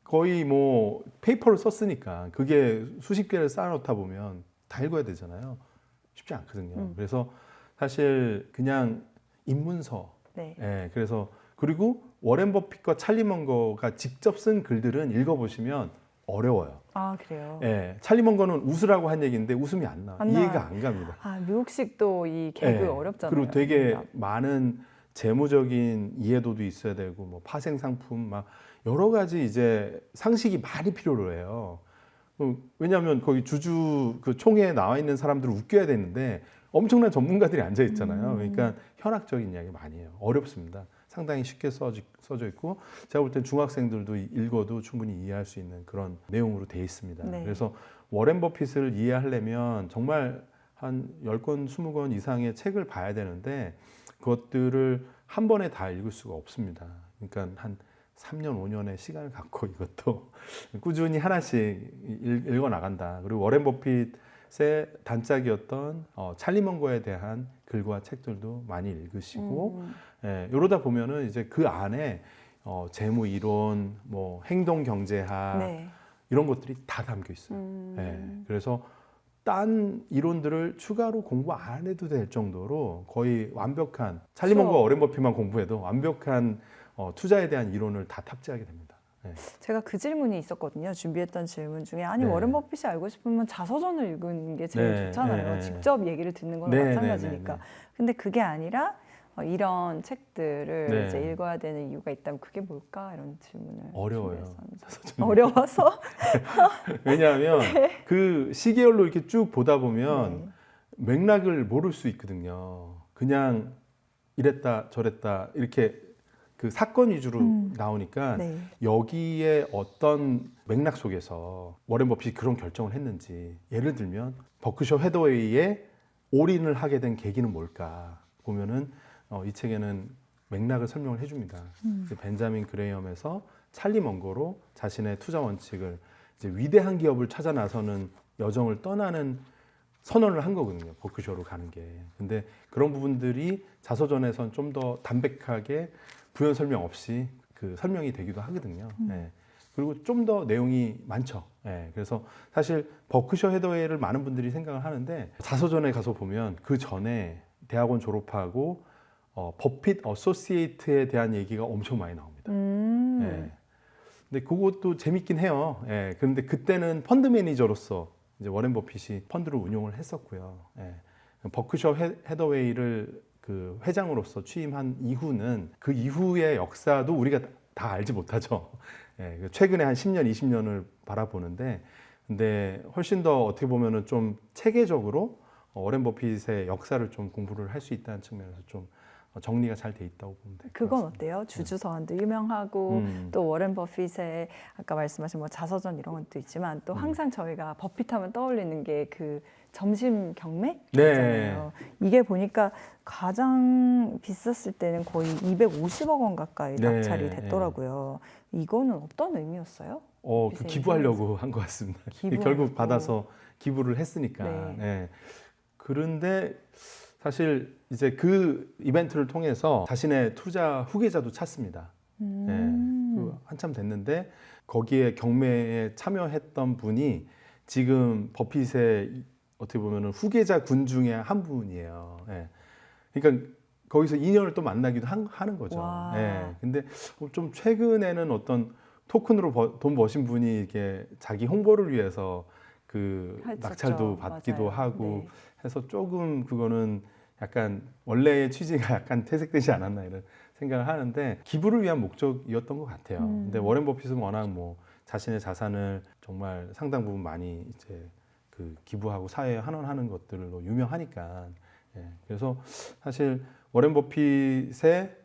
거의 뭐 페이퍼를 썼으니까 그게 수십 개를 쌓아놓다 보면 다 읽어야 되잖아요. 쉽지 않거든요. 그래서 사실 그냥 입문서. 네. 예, 그래서 그리고 워렌 버핏과 찰리 먼거가 직접 쓴 글들은 읽어보시면 어려워요. 아 그래요. 예, 찰리 먼거는 웃으라고 한 얘기인데 웃음이 안 나와. 안 이해가 나와요. 안 갑니다. 아 미국식도 이 개그 예, 어렵잖아요. 그리고 되게 뭔가. 많은 재무적인 이해도도 있어야 되고 뭐 파생 상품 막 여러 가지 이제 상식이 많이 필요로 해요. 왜냐하면 거기 주주 그 총회에 나와 있는 사람들을 웃겨야 되는데 엄청난 전문가들이 앉아 있잖아요. 그러니까 현학적인 이야기 많이 해요. 어렵습니다. 상당히 쉽게 써져 있고 제가 볼 땐 중학생들도 읽어도 충분히 이해할 수 있는 그런 내용으로 돼 있습니다. 네. 그래서 워렌 버핏을 이해하려면 정말 한 10권, 20권 이상의 책을 봐야 되는데 그것들을 한 번에 다 읽을 수가 없습니다. 그러니까 한 3년, 5년의 시간을 갖고 이것도 꾸준히 하나씩 읽어 나간다. 그리고 워렌 버핏의 단짝이었던 찰리 먼거에 대한 글과 책들도 많이 읽으시고 예, 이러다 보면은 이제 그 안에 재무 이론, 뭐 행동 경제학 네. 이런 것들이 다 담겨 있어요. 예, 그래서 딴 이론들을 추가로 공부 안 해도 될 정도로 거의 완벽한 찰리 먼거 워렌 버핏만 공부해도 완벽한 투자에 대한 이론을 다 탑재하게 됩니다. 네. 제가 그 질문이 있었거든요. 준비했던 질문 중에 아니 네. 워렌 버핏이 알고 싶으면 자서전을 읽는 게 제일 네, 좋잖아요. 네, 직접 얘기를 듣는 거나 네, 마찬가지니까. 네, 네, 근데 그게 아니라 이런 책들을 네. 이제 읽어야 되는 이유가 있다면 그게 뭘까? 이런 질문을 어려워요. 준비했었는데. 자서전이. 어려워서? 왜냐하면 그 시계열로 이렇게 쭉 보다 보면 네. 맥락을 모를 수 있거든요. 그냥 이랬다 저랬다 이렇게 그 사건 위주로 나오니까 네. 여기에 어떤 맥락 속에서 워렌 버핏이 그런 결정을 했는지 예를 들면 버크셔 해더웨이에 올인을 하게 된 계기는 뭘까 보면은 이 책에는 맥락을 설명을 해줍니다. 벤자민 그레이엄에서 찰리 먼거로 자신의 투자 원칙을 이제 위대한 기업을 찾아 나서는 여정을 떠나는 선언을 한 거거든요. 버크셔로 가는 게. 근데 그런 부분들이 자서전에선 좀 더 담백하게 부연 설명 없이 그 설명이 되기도 하거든요. 예. 그리고 좀 더 내용이 많죠. 예. 그래서 사실 버크셔 해더웨이를 많은 분들이 생각을 하는데 자서전에 가서 보면 그 전에 대학원 졸업하고 버핏 어소시에이트에 대한 얘기가 엄청 많이 나옵니다. 예. 근데 그것도 재밌긴 해요. 예. 그런데 그때는 펀드 매니저로서 이제 워렌 버핏이 펀드를 운용을 했었고요. 예. 버크셔 해더웨이를 그 회장으로서 취임한 이후는 그 이후의 역사도 우리가 다 알지 못하죠. 예. 최근에 한 10년, 20년을 바라보는데, 근데 훨씬 더 어떻게 보면은 좀 체계적으로 워렌 버핏의 역사를 좀 공부를 할 수 있다는 측면에서 좀 정리가 잘 돼 있다고 보면 될 것 그건 같습니다. 어때요? 주주서한도 유명하고 또 워렌 버핏의 아까 말씀하신 뭐 자서전 이런 것도 있지만 또 항상 저희가 버핏하면 떠올리는 게 그 점심 경매 네. 있잖아요. 이게 보니까 가장 비쌌을 때는 거의 250억 원 가까이 네. 낙찰이 됐더라고요. 이거는 어떤 의미였어요? 그 버핏의 기부하려고 한 것 같습니다. 기부하려고. 결국 받아서 기부를 했으니까. 네. 예. 그런데 사실 이제 그 이벤트를 통해서 자신의 투자 후계자도 찾습니다. 예. 그 한참 됐는데 거기에 경매에 참여했던 분이 지금 버핏의 어떻게 보면 후계자 군 중에 한 분이에요. 예. 그러니까 거기서 인연을 또 만나기도 하는 거죠. 와. 예. 근데 좀 최근에는 어떤 토큰으로 돈 버신 분이 이렇게 자기 홍보를 위해서 그 했었죠. 낙찰도 받기도 맞아요. 하고 네. 해서 조금 그거는 약간 원래의 취지가 약간 퇴색되지 않았나 이런 생각을 하는데 기부를 위한 목적이었던 것 같아요. 근데 워렌 버핏은 워낙 뭐 자신의 자산을 정말 상당 부분 많이 이제 그 기부하고 사회에 환원하는 것들로 유명하니까. 예. 그래서 사실 워렌 버핏의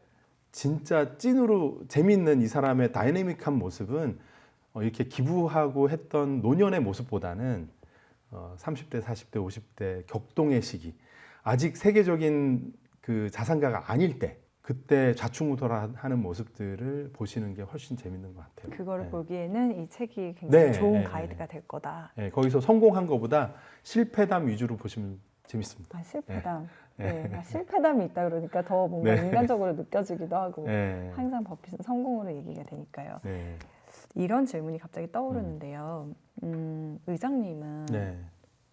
진짜 찐으로 재미있는 이 사람의 다이내믹한 모습은 이렇게 기부하고 했던 노년의 모습보다는 30대, 40대, 50대 격동의 시기, 아직 세계적인 그 자산가가 아닐 때, 그때 좌충우돌하는 모습들을 보시는 게 훨씬 재밌는 것 같아요. 그거를 네. 보기에는 이 책이 굉장히 네, 좋은 네, 가이드가 될 거다. 네, 거기서 성공한 것보다 실패담 위주로 보시면 재밌습니다. 아, 실패담. 네. 네. 아, 실패담이 있다 그러니까 더 뭔가 네. 인간적으로 느껴지기도 하고 네. 항상 버핏은 성공으로 얘기가 되니까요. 네. 이런 질문이 갑자기 떠오르는데요. 의장님은 네.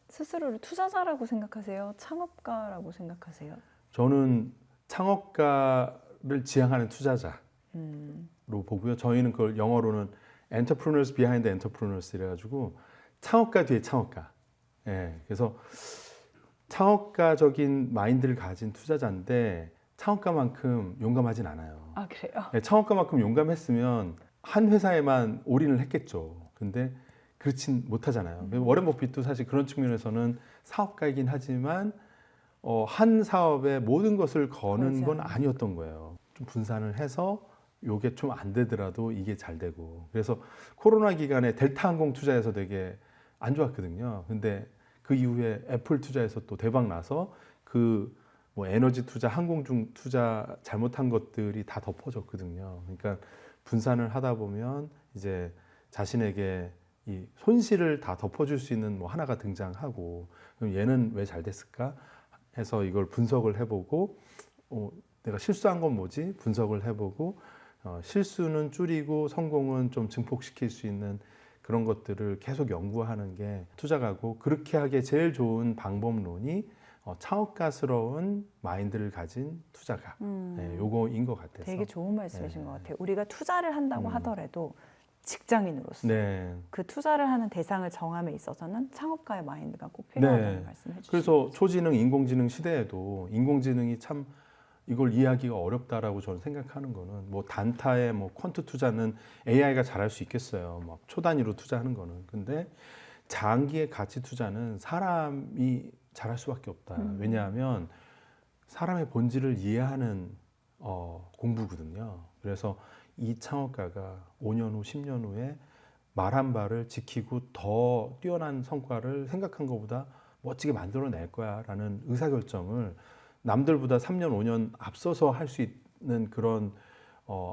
스스로를 투자자라고 생각하세요? 창업가라고 생각하세요? 저는 창업가를 지향하는 투자자로 음, 보고요. 저희는 그걸 영어로는 Entrepreneurs Behind Entrepreneurs 이래가지고 창업가 뒤에 창업가. 예, 그래서 창업가적인 마인드를 가진 투자자인데 창업가만큼 용감하진 않아요. 아 그래요? 예, 창업가만큼 용감했으면 한 회사에만 올인을 했겠죠. 근데 그렇진 못하잖아요. 워렌 버핏도 사실 그런 측면에서는 사업가이긴 하지만 한 사업에 모든 것을 거는 건 그렇죠. 아니었던 거예요. 좀 분산을 해서 요게 좀 안 되더라도 이게 잘 되고. 그래서 코로나 기간에 델타 항공 투자해서 되게 안 좋았거든요. 근데 그 이후에 애플 투자해서 또 대박 나서 그 뭐 에너지 투자, 항공중 투자 잘못한 것들이 다 덮어졌거든요. 그러니까 분산을 하다 보면 이제 자신에게 이 손실을 다 덮어줄 수 있는 뭐 하나가 등장하고 그럼 얘는 왜 잘 됐을까 해서 이걸 분석을 해보고 내가 실수한 건 뭐지 분석을 해보고 실수는 줄이고 성공은 좀 증폭시킬 수 있는 그런 것들을 계속 연구하는 게 투자가고 그렇게 하기에 제일 좋은 방법론이 창업가스러운 마인드를 가진 투자가 네, 요거인 것 같아서 되게 좋은 말씀이신 네. 것 같아요. 우리가 투자를 한다고 하더라도 직장인으로서 네. 그 투자를 하는 대상을 정함에 있어서는 창업가의 마인드가 꼭 필요하다는 네. 말씀해 주시죠. 그래서 초지능, 인공지능 시대에도 인공지능이 참 이걸 이해하기가 어렵다라고 저는 생각하는 거는 뭐 단타의 뭐 퀀트 투자는 AI가 잘할 수 있겠어요. 막 초단위로 투자하는 거는. 근데 장기의 가치 투자는 사람이 잘할 수밖에 없다. 왜냐하면 사람의 본질을 이해하는 공부거든요. 그래서 이 창업가가 5년 후, 10년 후에 말한 바를 지키고 더 뛰어난 성과를 생각한 것보다 멋지게 만들어낼 거야라는 의사결정을 남들보다 3년, 5년 앞서서 할 수 있는 그런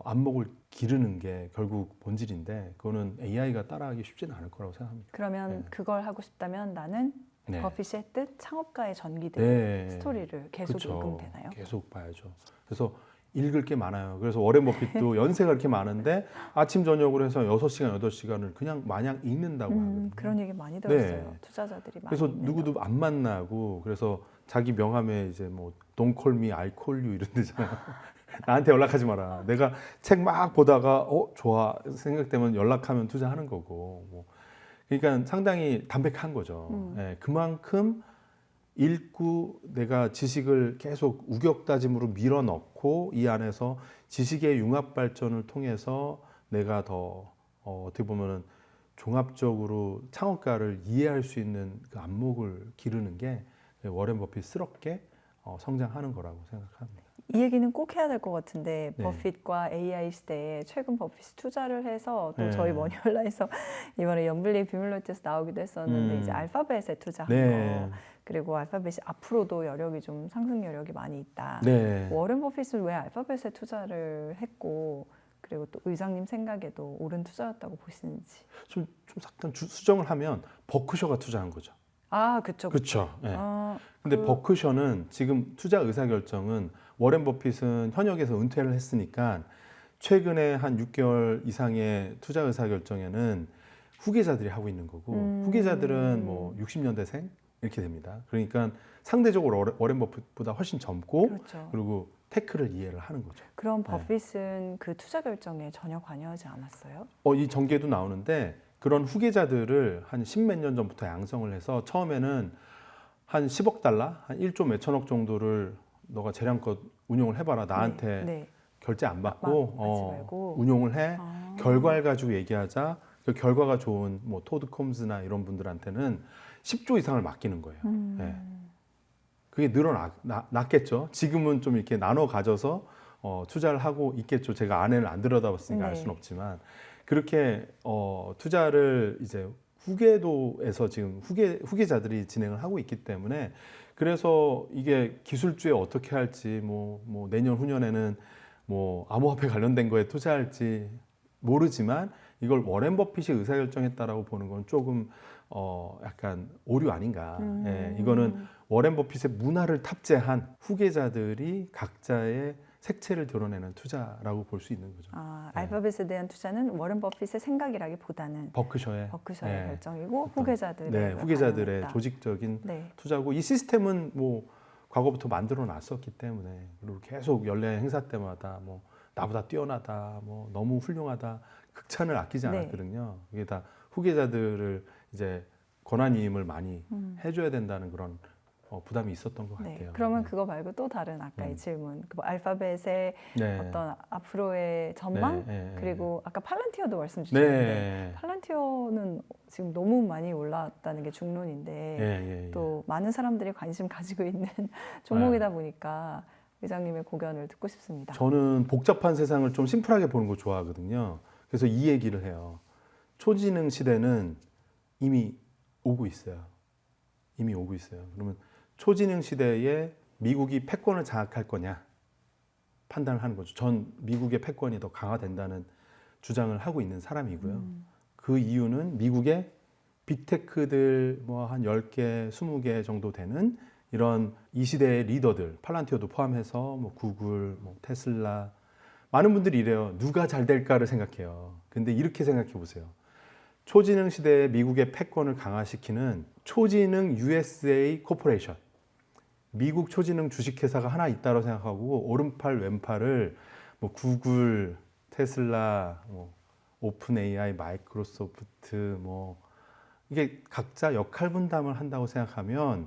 안목을 기르는 게 결국 본질인데 그거는 AI가 따라하기 쉽지는 않을 거라고 생각합니다. 그러면 네. 그걸 하고 싶다면 나는 네. 버핏이 했듯 창업가의 전기들 네. 스토리를 계속 그쵸. 읽으면 되나요? 계속 봐야죠. 그래서 읽을 게 많아요. 그래서 워렌 버핏도 연세가 이렇게 많은데 아침 저녁으로 해서 6시간, 8시간을 그냥 마냥 읽는다고 하거든요. 그런 얘기 많이 들었어요. 네. 투자자들이 많이 그래서 읽는다고. 누구도 안 만나고 그래서 자기 명함에 이제 뭐 Don't call me, I call you 이런 데잖아요. 나한테 연락하지 마라. 내가 책 막 보다가 좋아 생각되면 연락하면 투자하는 거고. 뭐. 그러니까 상당히 담백한 거죠. 예, 그만큼 읽고 내가 지식을 계속 우격다짐으로 밀어넣고 이 안에서 지식의 융합 발전을 통해서 내가 더 어떻게 보면은 종합적으로 창업가를 이해할 수 있는 그 안목을 기르는 게 워렌 버핏스럽게 성장하는 거라고 생각합니다. 이 얘기는 꼭 해야 될 것 같은데 네. 버핏과 AI 시대에 최근 버핏이 투자를 해서 또 네. 저희 머니홀라에서 이번에 연블리 비밀노트에서 나오기도 했었는데 이제 알파벳에 투자한 네. 거 그리고 알파벳이 앞으로도 여력이 좀 상승 여력이 많이 있다. 네. 워렌 버핏은 왜 알파벳에 투자를 했고 그리고 또 의장님 생각에도 옳은 투자였다고 보시는지. 좀 잠깐 수정을 하면 버크셔가 투자한 거죠. 아, 그쵸. 그렇죠. 네. 아, 근데 버크셔는 지금 투자 의사 결정은 워렌 버핏은 현역에서 은퇴를 했으니까 최근에 한 6개월 이상의 투자 의사 결정에는 후계자들이 하고 있는 거고 후계자들은 뭐 60년대생 이렇게 됩니다. 그러니까 상대적으로 워렌 버핏보다 훨씬 젊고 그렇죠. 그리고 테크를 이해를 하는 거죠. 그럼 버핏은 그 투자 결정에 전혀 관여하지 않았어요? 이 전개도 나오는데 그런 후계자들을 한 10몇 년 전부터 양성을 해서 처음에는 한 10억 달러, 한 1조 몇천억 정도를 너가 재량껏 운용을 해봐라. 나한테 네. 결제 안 받지 받고 말고. 운용을 해. 아. 결과를 가지고 얘기하자. 그 결과가 좋은 뭐 토드 콤즈나 이런 분들한테는 10조 이상을 맡기는 거예요. 네. 그게 늘어났겠죠. 지금은 좀 이렇게 나눠 가져서 투자를 하고 있겠죠. 제가 안에를 안 들여다봤으니까 알 수는 없지만 그렇게 투자를 이제 후계도에서 지금 후계자들이 진행을 하고 있기 때문에 그래서 이게 기술주에 어떻게 할지 뭐 내년 후년에는 뭐 암호화폐 관련된 거에 투자할지 모르지만 이걸 워렌 버핏이 의사결정했다라고 보는 건 조금 약간 오류 아닌가. 예, 이거는 워렌 버핏의 문화를 탑재한 후계자들이 각자의 색채를 드러내는 투자라고 볼 수 있는 거죠. 알파벳에 대한 투자는 워렌 버핏의 생각이라기보다는 버크셔의 결정이고 후계자들의 후계자들의 조직적인 투자고 이 시스템은 뭐 과거부터 만들어 놨었기 때문에 그리고 계속 연례 행사 때마다 뭐 나보다 뛰어나다, 뭐 너무 훌륭하다 극찬을 아끼지 않았거든요. 이게 다 후계자들을 이제 권한이임을 많이 해줘야 된다는 그런 부담이 있었던 것 같아요. 그러면 그거 말고 또 다른 아까의 질문, 그 알파벳의 어떤 앞으로의 전망 그리고 아까 팔란티어도 말씀 주셨는데 팔란티어는 지금 너무 많이 올랐다는 게 중론인데 또 많은 사람들이 관심 가지고 있는 종목이다 보니까 회장님의 고견을 듣고 싶습니다. 저는 복잡한 세상을 좀 심플하게 보는 거 좋아하거든요. 그래서 이 얘기를 해요. 초지능 시대는 이미 오고 있어요. 이미 오고 있어요. 그러면 초지능 시대에 미국이 패권을 장악할 거냐 판단을 하는 거죠. 전 미국의 패권이 더 강화된다는 주장을 하고 있는 사람이고요. 그 이유는 미국의 빅테크들 뭐 한 10개, 20개 정도 되는 이런 이 시대의 리더들, 팔란티어도 포함해서 뭐 구글, 뭐 테슬라 많은 분들이 이래요. 누가 잘 될까를 생각해요. 근데 이렇게 생각해 보세요. 초지능 시대에 미국의 패권을 강화시키는 초지능 USA 코퍼레이션. 미국 초지능 주식회사가 하나 있다고 생각하고 오른팔 왼팔을 뭐 구글, 테슬라, 뭐 오픈 AI, 마이크로소프트 뭐 이게 각자 역할 분담을 한다고 생각하면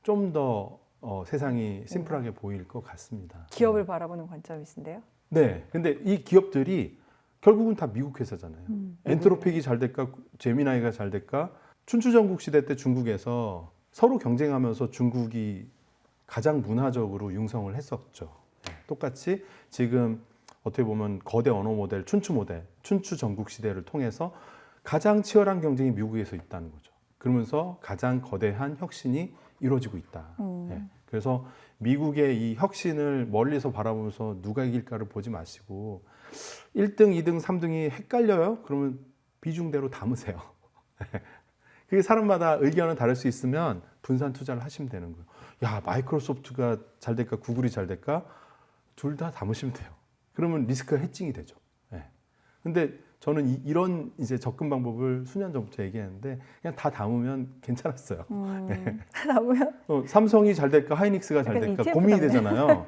좀 더 세상이 심플하게 보일 것 같습니다. 기업을 바라보는 관점이신데요? 네. 근데 이 기업들이 결국은 다 미국 회사잖아요. 엔트로픽이 잘 될까, 제미나이가 잘 될까? 춘추전국 시대 때 중국에서 서로 경쟁하면서 중국이 가장 문화적으로 융성을 했었죠. 똑같이 지금 어떻게 보면 거대 언어 모델, 춘추 모델, 춘추 전국 시대를 통해서 가장 치열한 경쟁이 미국에서 있다는 거죠. 그러면서 가장 거대한 혁신이 이루어지고 있다. 그래서 미국의 이 혁신을 멀리서 바라보면서 누가 이길까를 보지 마시고 1등, 2등, 3등이 헷갈려요? 그러면 비중대로 담으세요. 그게 사람마다 의견은 다를 수 있으면 분산 투자를 하시면 되는 거예요. 야, 마이크로소프트가 잘 될까, 구글이 잘 될까? 둘 다 담으시면 돼요. 그러면 리스크가 해칭이 되죠. 예. 근데 저는 이런 이제 접근 방법을 수년 전부터 얘기했는데 그냥 다 담으면 괜찮았어요. 담으면 삼성이 잘 될까, 하이닉스가 잘 약간 될까 ETF 고민이 담네. 되잖아요.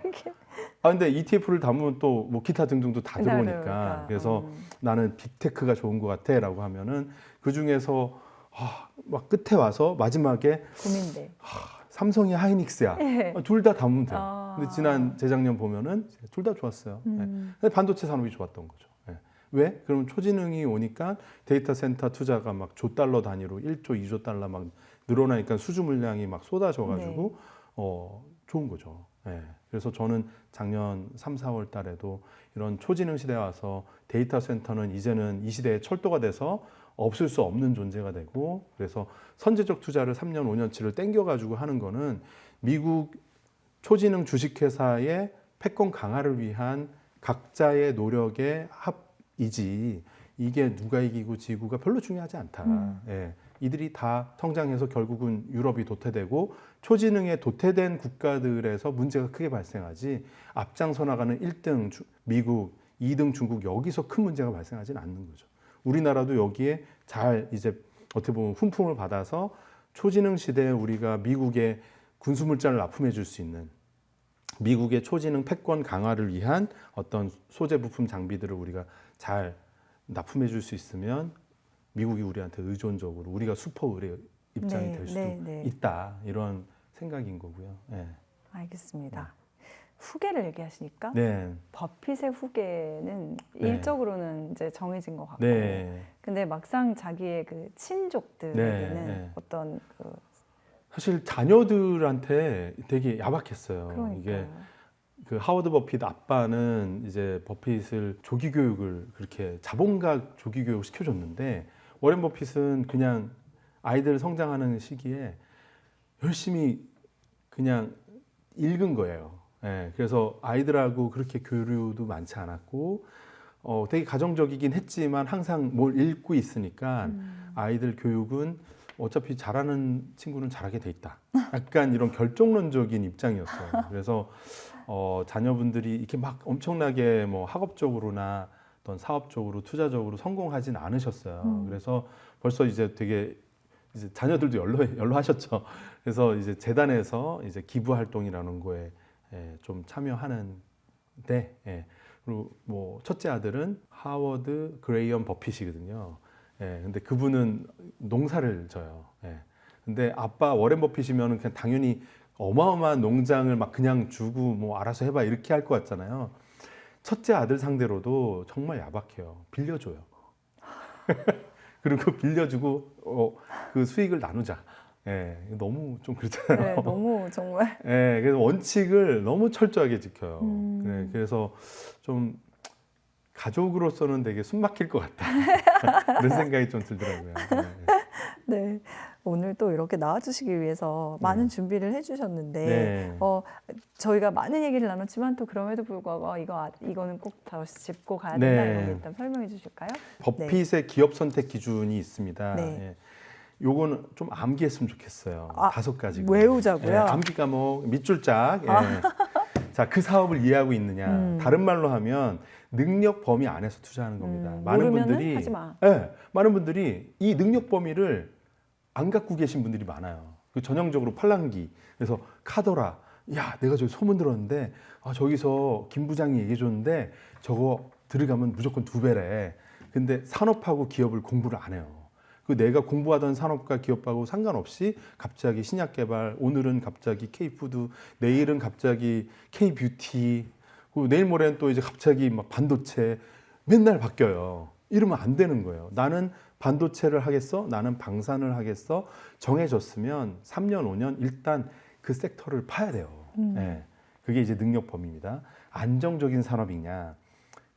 아 근데 ETF를 담으면 또 뭐 기타 등등도 다 들어오니까 그러니까. 그래서 나는 빅테크가 좋은 것 같아라고 하면은 그 중에서 막 끝에 와서 마지막에 고민돼. 삼성이 하이닉스야. 예. 둘 다 담으면 돼요. 아. 근데 지난 재작년 보면은 둘 다 좋았어요. 예. 근데 반도체 산업이 좋았던 거죠. 예. 왜? 그러면 초지능이 오니까 데이터 센터 투자가 막 조 달러 단위로 1조, 2조 달러 막 늘어나니까 수주 물량이 막 쏟아져가지고 좋은 거죠. 예. 그래서 저는 작년 3, 4월 달에도 이런 초지능 시대에 와서 데이터 센터는 이제는 이 시대의 철도가 돼서 없을 수 없는 존재가 되고 그래서 선제적 투자를 3년, 5년치를 땡겨가지고 하는 거는 미국 초지능 주식회사의 패권 강화를 위한 각자의 노력의 합이지 이게 누가 이기고 지구가 별로 중요하지 않다. 예. 이들이 다 성장해서 결국은 유럽이 도태되고 초지능에 도태된 국가들에서 문제가 크게 발생하지 앞장서 나가는 1등 미국, 2등 중국 여기서 큰 문제가 발생하지는 않는 거죠. 우리나라도 여기에 잘 이제 어떻게 보면 훈풍을 받아서 초지능 시대에 우리가 미국의 군수물자를 납품해 줄 수 있는 미국의 초지능 패권 강화를 위한 어떤 소재 부품 장비들을 우리가 잘 납품해 줄 수 있으면 미국이 우리한테 의존적으로 우리가 슈퍼 의뢰 입장이 될 수도 있다 이런 생각인 거고요. 네. 알겠습니다. 후계를 얘기하시니까 네. 버핏의 후계는 네. 일적으로는 이제 정해진 것 같고, 네. 근데 막상 자기의 그 친족들에게는 네. 어떤 그 사실 자녀들한테 되게 야박했어요. 그러니까 이게 그 하워드 버핏 아빠는 이제 버핏을 조기 교육을 그렇게 자본가 조기 교육 시켜줬는데 워렌 버핏은 그냥 아이들 성장하는 시기에 열심히 그냥 읽은 거예요. 예, 그래서 아이들하고 그렇게 교류도 많지 않았고 되게 가정적이긴 했지만 항상 뭘 읽고 있으니까 아이들 교육은 어차피 잘하는 친구는 잘하게 돼 있다. 약간 이런 결정론적인 입장이었어요. 그래서 자녀분들이 이렇게 막 엄청나게 뭐 학업적으로나 어떤 사업적으로 투자적으로 성공하진 않으셨어요. 그래서 벌써 이제 되게 이제 자녀들도 연로하셨죠. 그래서 이제 재단에서 이제 기부 활동이라는 거에 좀 참여하는데 그리고 뭐 첫째 아들은 하워드 그레이엄 버핏이거든요. 근데 그분은 농사를 져요. 근데 아빠 워렌 버핏이면은 그냥 당연히 어마어마한 농장을 막 그냥 주고 뭐 알아서 해봐 이렇게 할 것 같잖아요. 첫째 아들 상대로도 정말 야박해요. 빌려줘요. 그리고 빌려주고 그 수익을 나누자. 너무 좀 그렇잖아요. 네, 너무 정말 그래서 원칙을 너무 철저하게 지켜요. 그래서 좀 가족으로서는 되게 숨막힐 것 같다. 그런 생각이 좀 들더라고요. 네. 오늘 또 이렇게 나와주시기 위해서 많은 준비를 해주셨는데 저희가 많은 얘기를 나눴지만 또 그럼에도 불구하고 이거는 꼭 다시 짚고 가야 된다 이런 거 일단 설명해 주실까요? 버핏의 기업 선택 기준이 있습니다. 요거는 좀 암기했으면 좋겠어요. 5가지. 외우자고요? 암기 과목 밑줄 짝. 자, 그 사업을 이해하고 있느냐. 다른 말로 하면 능력 범위 안에서 투자하는 겁니다. 모르면은 하지 마. 많은 분들이 이 능력 범위를 안 갖고 계신 분들이 많아요. 그 전형적으로 팔랑귀. 그래서 카더라. 야, 내가 저기 소문 들었는데 저기서 김 부장이 얘기해 줬는데 저거 들어가면 무조건 2배래. 근데 산업하고 기업을 공부를 안 해요. 그 내가 공부하던 산업과 기업하고 상관없이 갑자기 신약 개발, 오늘은 갑자기 K푸드, 내일은 갑자기 K뷰티, 그리고 내일 모레는 또 이제 갑자기 막 반도체 맨날 바뀌어요. 이러면 안 되는 거예요. 나는 반도체를 하겠어? 나는 방산을 하겠어? 정해졌으면 3년, 5년 일단 그 섹터를 파야 돼요. 그게 이제 능력 범위입니다. 안정적인 산업이냐?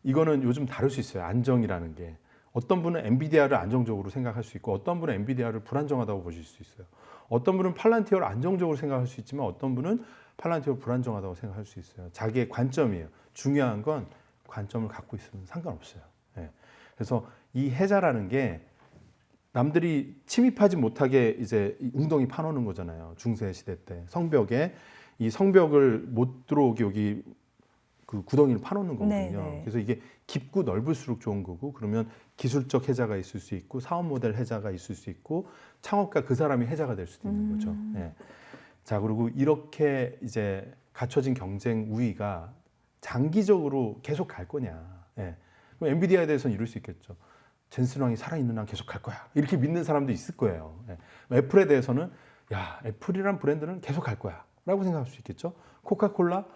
이거는 요즘 다를 수 있어요. 안정이라는 게. 어떤 분은 엔비디아를 안정적으로 생각할 수 있고 어떤 분은 엔비디아를 불안정하다고 보실 수 있어요. 어떤 분은 팔란티어를 안정적으로 생각할 수 있지만 어떤 분은 팔란티오 불안정하다고 생각할 수 있어요. 자기의 관점이에요. 중요한 건 관점을 갖고 있으면 상관없어요. 예. 그래서 이 해자라는 게 남들이 침입하지 못하게 이제 이 웅덩이 파놓는 거잖아요. 중세 시대 때 성벽에 이 성벽을 못 들어오게 여기 그 구덩이를 파놓는 거거든요. 네. 그래서 이게 깊고 넓을수록 좋은 거고, 그러면 기술적 해자가 있을 수 있고 사업 모델 해자가 있을 수 있고 창업가 그 사람이 해자가 될 수도 있는 거죠. 예. 자, 그리고 이렇게 이제 갖춰진 경쟁 우위가 장기적으로 계속 갈 거냐. 예. 그럼 엔비디아에 대해서는 이럴 수 있겠죠. 젠슨 왕이 살아있는 한 계속 갈 거야. 이렇게 믿는 사람도 있을 거예요. 예. 애플에 대해서는 야, 애플이란 브랜드는 계속 갈 거야. 라고 생각할 수 있겠죠. 코카콜라,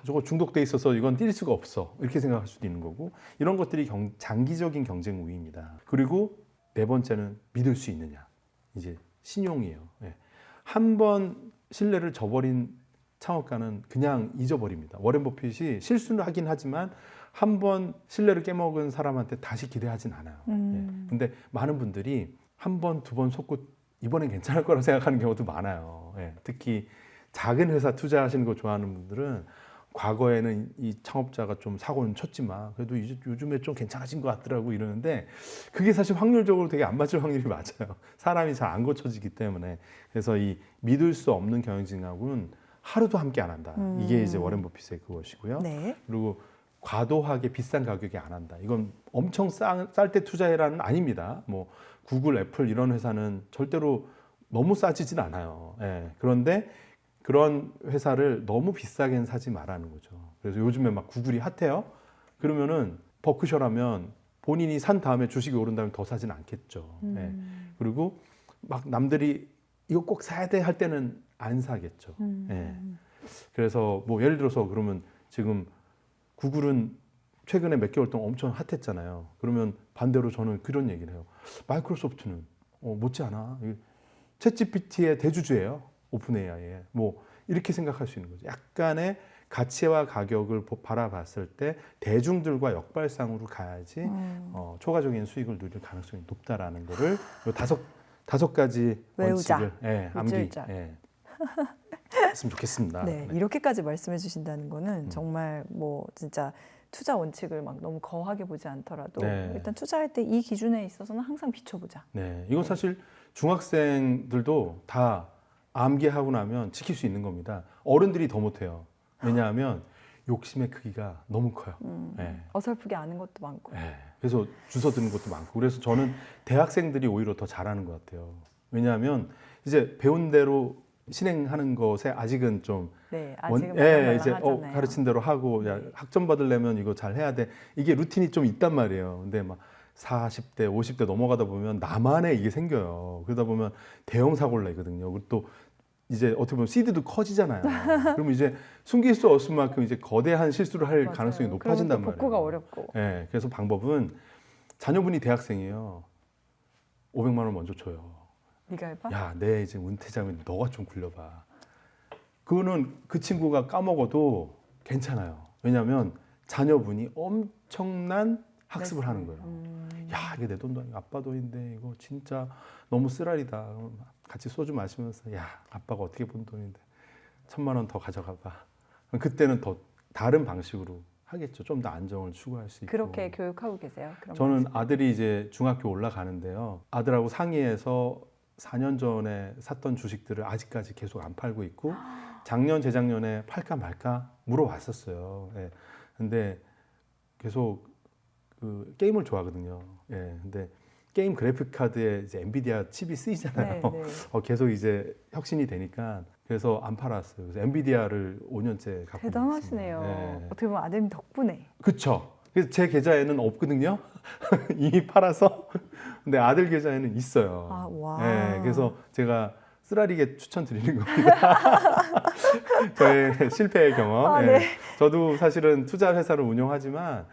저거 중독돼 있어서 이건 뛸 수가 없어. 이렇게 생각할 수도 있는 거고. 이런 것들이 장기적인 경쟁 우위입니다. 그리고 네 번째는 믿을 수 있느냐. 이제 신용이에요. 예. 한 번 신뢰를 저버린 창업가는 그냥 잊어버립니다. 워렌 버핏이 실수는 하긴 하지만 한 번 신뢰를 깨먹은 사람한테 다시 기대하진 않아요. 예. 근데 많은 분들이 한 번, 두 번 속고 이번엔 괜찮을 거라고 생각하는 경우도 많아요. 예. 특히 작은 회사 투자하시는 거 좋아하는 분들은 과거에는 이 창업자가 좀 사고는 쳤지만 그래도 요즘에 좀 괜찮아진 것 같더라고 이러는데 그게 사실 확률적으로 되게 안 맞을 확률이 맞아요. 사람이 잘 안 고쳐지기 때문에. 그래서 이 믿을 수 없는 경영진하고는 하루도 함께 안 한다. 이게 이제 워렌 버핏의 그것이고요. 네. 그리고 과도하게 비싼 가격에 안 한다. 이건 엄청 쌀 때 투자해라는 아닙니다. 뭐 구글, 애플 이런 회사는 절대로 너무 싸지진 않아요. 예. 그런데 그런 회사를 너무 비싸게는 사지 말라는 거죠. 그래서 요즘에 막 구글이 핫해요. 그러면은 버크셔라면 본인이 산 다음에 주식이 오른다면 더 사진 않겠죠. 예. 그리고 막 남들이 이거 꼭 사야 돼 할 때는 안 사겠죠. 예. 그래서 뭐 예를 들어서 그러면 지금 구글은 최근에 몇 개월 동안 엄청 핫했잖아요. 그러면 반대로 저는 그런 얘기를 해요. 마이크로소프트는 못지않아. 챗GPT의 대주주예요. 오픈 AI에. 뭐 이렇게 생각할 수 있는 거죠. 약간의 가치와 가격을 바라봤을 때 대중들과 역발상으로 가야지 초과적인 수익을 누릴 가능성이 높다라는 거를 요 다섯 가지 외우자. 원칙을 암기 밑줄자. 했으면 좋겠습니다. 네, 네. 이렇게까지 말씀해 주신다는 거는 정말 뭐 진짜 투자 원칙을 막 너무 거하게 보지 않더라도 네. 일단 투자할 때 이 기준에 있어서는 항상 비춰보자. 네, 이건 사실 중학생들도 다 암기하고 나면 지킬 수 있는 겁니다. 어른들이 더 못해요. 왜냐하면 욕심의 크기가 너무 커요. 네. 어설프게 아는 것도 많고. 네. 그래서 주워 드는 것도 많고. 그래서 저는 대학생들이 오히려 더 잘하는 것 같아요. 왜냐하면 이제 배운 대로 실행하는 것에 아직은 좀 네, 아직은 말랑말랑 이제 하잖아요. 가르친 대로 하고 야, 학점 받으려면 이거 잘 해야 돼. 이게 루틴이 좀 있단 말이에요. 근데 막 40대, 50대 넘어가다 보면 나만의 이게 생겨요. 그러다 보면 대형 사고를 내거든요. 그리고 또 이제 어떻게 보면 시드도 커지잖아요. 그러면 이제 숨길 수 없을 만큼 이제 거대한 실수를 할 맞아요. 가능성이 그러면 높아진단 또 말이에요. 복구가 어렵고. 네, 그래서 방법은 자녀분이 대학생이에요. 500만 원 먼저 줘요. 네가 해봐. 야, 내 이제 은퇴자면 너가 좀 굴려봐. 그거는 그 친구가 까먹어도 괜찮아요. 왜냐하면 자녀분이 엄청난 학습을 하는 거예요. 야, 이게 내 돈도 아니고 아빠 돈인데 이거 진짜 너무 쓰라리다. 같이 소주 마시면서 야, 아빠가 어떻게 번 돈인데 1,000만 원 더 가져가 봐. 그때는 더 다른 방식으로 하겠죠. 좀 더 안정을 추구할 수 있고. 그렇게 교육하고 계세요? 그런 저는 방식? 아들이 이제 중학교 올라가는데요. 아들하고 상의해서 4년 전에 샀던 주식들을 아직까지 계속 안 팔고 있고 작년 재작년에 팔까 말까 물어봤었어요. 예. 근데 계속 그 게임을 좋아하거든요. 예. 근데 게임 그래픽 카드에 이제 엔비디아 칩이 쓰이잖아요. 네. 계속 이제 혁신이 되니까 그래서 안 팔았어요. 그래서 엔비디아를 5년째 갖고 대단하시네요. 있습니다. 예. 어떻게 보면 아드님 덕분에. 그쵸. 그래서 제 계좌에는 없거든요. 이미 팔아서. 근데 아들 계좌에는 있어요. 아, 와. 네, 그래서 제가 쓰라리게 추천드리는 겁니다. 저의 실패의 경험. 아, 네. 네. 저도 사실은 투자 회사를 운영하지만,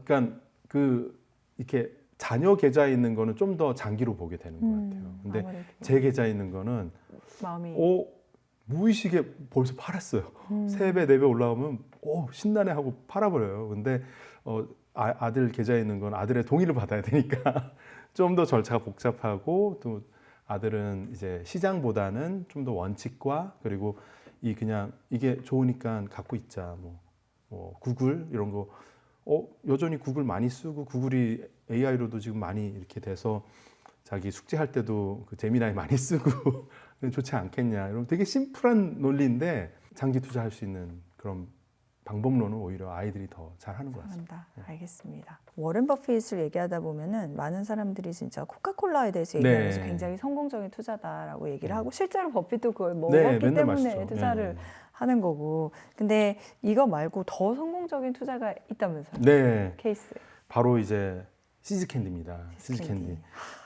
그러니까 이렇게 자녀 계좌에 있는 거는 좀 더 장기로 보게 되는 것 같아요. 근데 아무래도. 제 계좌에 있는 거는 마음이. 무의식에 벌써 팔았어요. 3배, 4배 올라오면 신나네 하고 팔아버려요. 근데 아들 계좌에 있는 건 아들의 동의를 받아야 되니까 좀 더 절차가 복잡하고 또 아들은 이제 시장보다는 좀 더 원칙과 그리고 이 그냥 이게 좋으니까 갖고 있자. 뭐 구글 이런 거 여전히 구글 많이 쓰고 구글이 AI로도 지금 많이 이렇게 돼서 자기 숙제할 때도 그 제미나이 많이 쓰고 좋지 않겠냐. 이런 되게 심플한 논리인데 장기 투자할 수 있는 그런 방법론은 오히려 아이들이 더 잘하는 것 같습니다. 잘한다. 알겠습니다. 워렌 버핏을 얘기하다 보면은 많은 사람들이 진짜 코카콜라에 대해서 얘기하면서 네. 굉장히 성공적인 투자다라고 얘기를 네. 하고 실제로 버핏도 그걸 네, 먹었기 맨날 때문에 마시죠. 투자를 네. 하는 거고. 근데 이거 말고 더 성공적인 투자가 있다면서요? 네, 케이스. 바로 이제 시즈캔디입니다. 시즈캔디. 시즈캔디.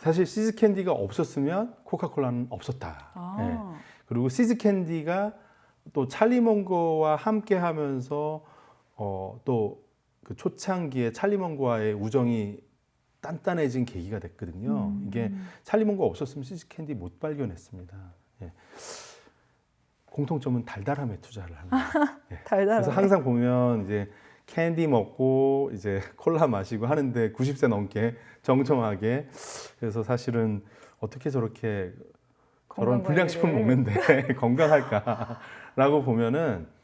사실 시즈캔디가 없었으면 코카콜라는 없었다. 아. 네. 그리고 시즈캔디가 또 찰리 멍거와 함께 하면서 또 그 초창기에 찰리 멍거와의 우정이 단단해진 계기가 됐거든요. 이게 찰리 멍거 없었으면 시즈캔디 못 발견했습니다. 예. 공통점은 달달함에 투자를 하는 거예요. 예. 달달하네. 그래서 항상 보면 이제 캔디 먹고 이제 콜라 마시고 하는데 90세 넘게 정정하게. 그래서 사실은 어떻게 저렇게 저런 건강 불량식품을 관리를. 먹는데 건강할까라고 보면은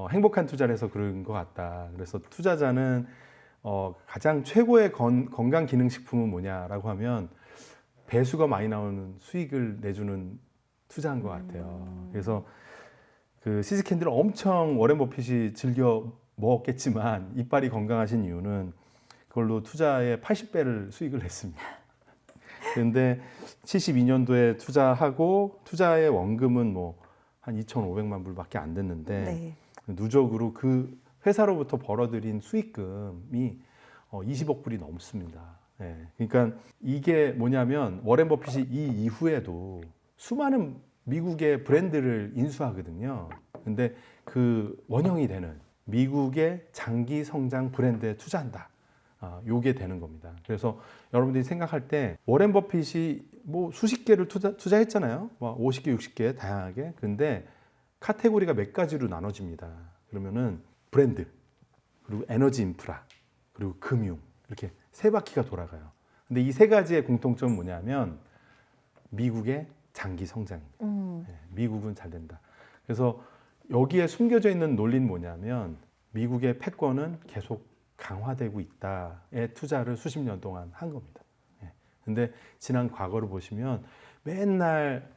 행복한 투자를 해서 그런 것 같다. 그래서 투자자는 가장 최고의 건강 기능 식품은 뭐냐라고 하면 배수가 많이 나오는 수익을 내주는 투자한 것 같아요. 그래서 그 시즈캔디를 엄청 워렌 버핏이 즐겨 먹었겠지만 이빨이 건강하신 이유는 그걸로 투자의 80배를 수익을 냈습니다. 그런데 72년도에 투자하고 투자의 원금은 뭐 한 2,500만 불밖에 안 됐는데 네. 누적으로 그 회사로부터 벌어들인 수익금이 20억 불이 넘습니다. 예, 그러니까 이게 뭐냐면 워렌 버핏이 이 이후에도 수많은 미국의 브랜드를 인수하거든요. 근데 그 원형이 되는 미국의 장기 성장 브랜드에 투자한다. 요게 되는 겁니다. 그래서 여러분들이 생각할 때 워렌 버핏이 뭐 수십 개를 투자했잖아요. 뭐 50개, 60개 다양하게. 근데 카테고리가 몇 가지로 나눠집니다. 그러면은 브랜드, 그리고 에너지 인프라, 그리고 금융 이렇게 세 바퀴가 돌아가요. 근데 이 세 가지의 공통점은 뭐냐면 미국의 장기 성장입니다. 네, 미국은 잘 된다. 그래서 여기에 숨겨져 있는 논리는 뭐냐면 미국의 패권은 계속 강화되고 있다에 투자를 수십 년 동안 한 겁니다. 근데 지난 과거를 보시면 맨날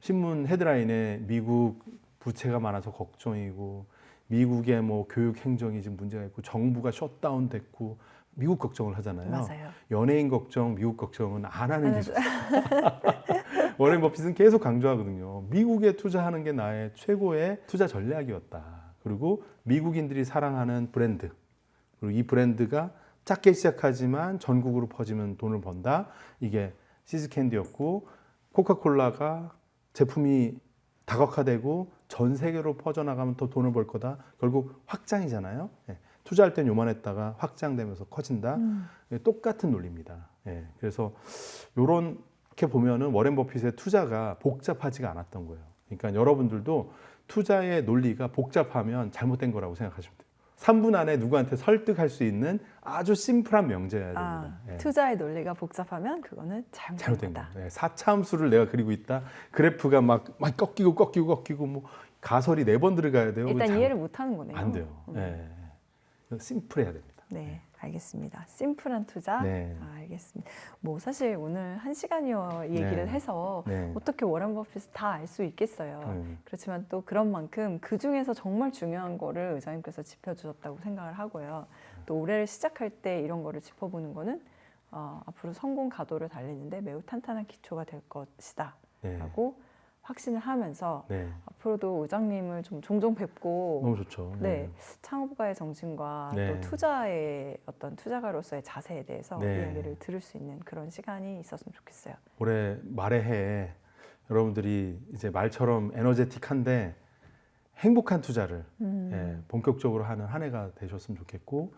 신문 헤드라인에 미국 부채가 많아서 걱정이고 미국의 뭐 교육 행정이 지금 문제가 있고 정부가 셧다운 됐고 미국 걱정을 하잖아요. 맞아요. 연예인 걱정, 미국 걱정은 안 하는 게 좋습니다. 워렌 버핏은 계속 강조하거든요. 미국에 투자하는 게 나의 최고의 투자 전략이었다. 그리고 미국인들이 사랑하는 브랜드, 그리고 이 브랜드가 작게 시작하지만 전국으로 퍼지면 돈을 번다. 이게 시즈캔디였고 코카콜라가 제품이 다각화되고 전 세계로 퍼져나가면 더 돈을 벌 거다. 결국 확장이잖아요. 예, 투자할 땐 요만했다가 확장되면서 커진다. 예, 똑같은 논리입니다. 예, 그래서 이렇게 보면은 워렌 버핏의 투자가 복잡하지가 않았던 거예요. 그러니까 여러분들도 투자의 논리가 복잡하면 잘못된 거라고 생각하시면 돼요. 3분 안에 누구한테 설득할 수 있는 아주 심플한 명제여야 됩니다. 예. 투자의 논리가 복잡하면 그거는 잘못된 잘못된다. 거예요. 4차 함수를 내가 그리고 있다. 그래프가 막 꺾이고 뭐 가설이 4번 들어가야 돼요. 일단 그거 이해를 못하는 거네요. 안 돼요. 예. 심플해야 됩니다. 네, 알겠습니다. 심플한 투자. 네. 알겠습니다. 뭐 사실 오늘 1시간여 얘기를 네. 해서 네. 어떻게 워렌 버핏을 다 알 수 있겠어요. 그렇지만 또 그런 만큼 그 중에서 정말 중요한 거를 의장님께서 짚어주셨다고 생각을 하고요. 또 올해를 시작할 때 이런 거를 짚어보는 거는 앞으로 성공 가도를 달리는데 매우 탄탄한 기초가 될 것이다 네. 라고 확신을 하면서 네. 앞으로도 의장님을 좀 종종 뵙고 너무 좋죠. 네, 창업가의 정신과 네. 또 투자의 어떤 투자가로서의 자세에 대해서 네. 이야기를 들을 수 있는 그런 시간이 있었으면 좋겠어요. 올해 말의 해에 여러분들이 이제 말처럼 에너제틱한데 행복한 투자를 본격적으로 하는 한 해가 되셨으면 좋겠고,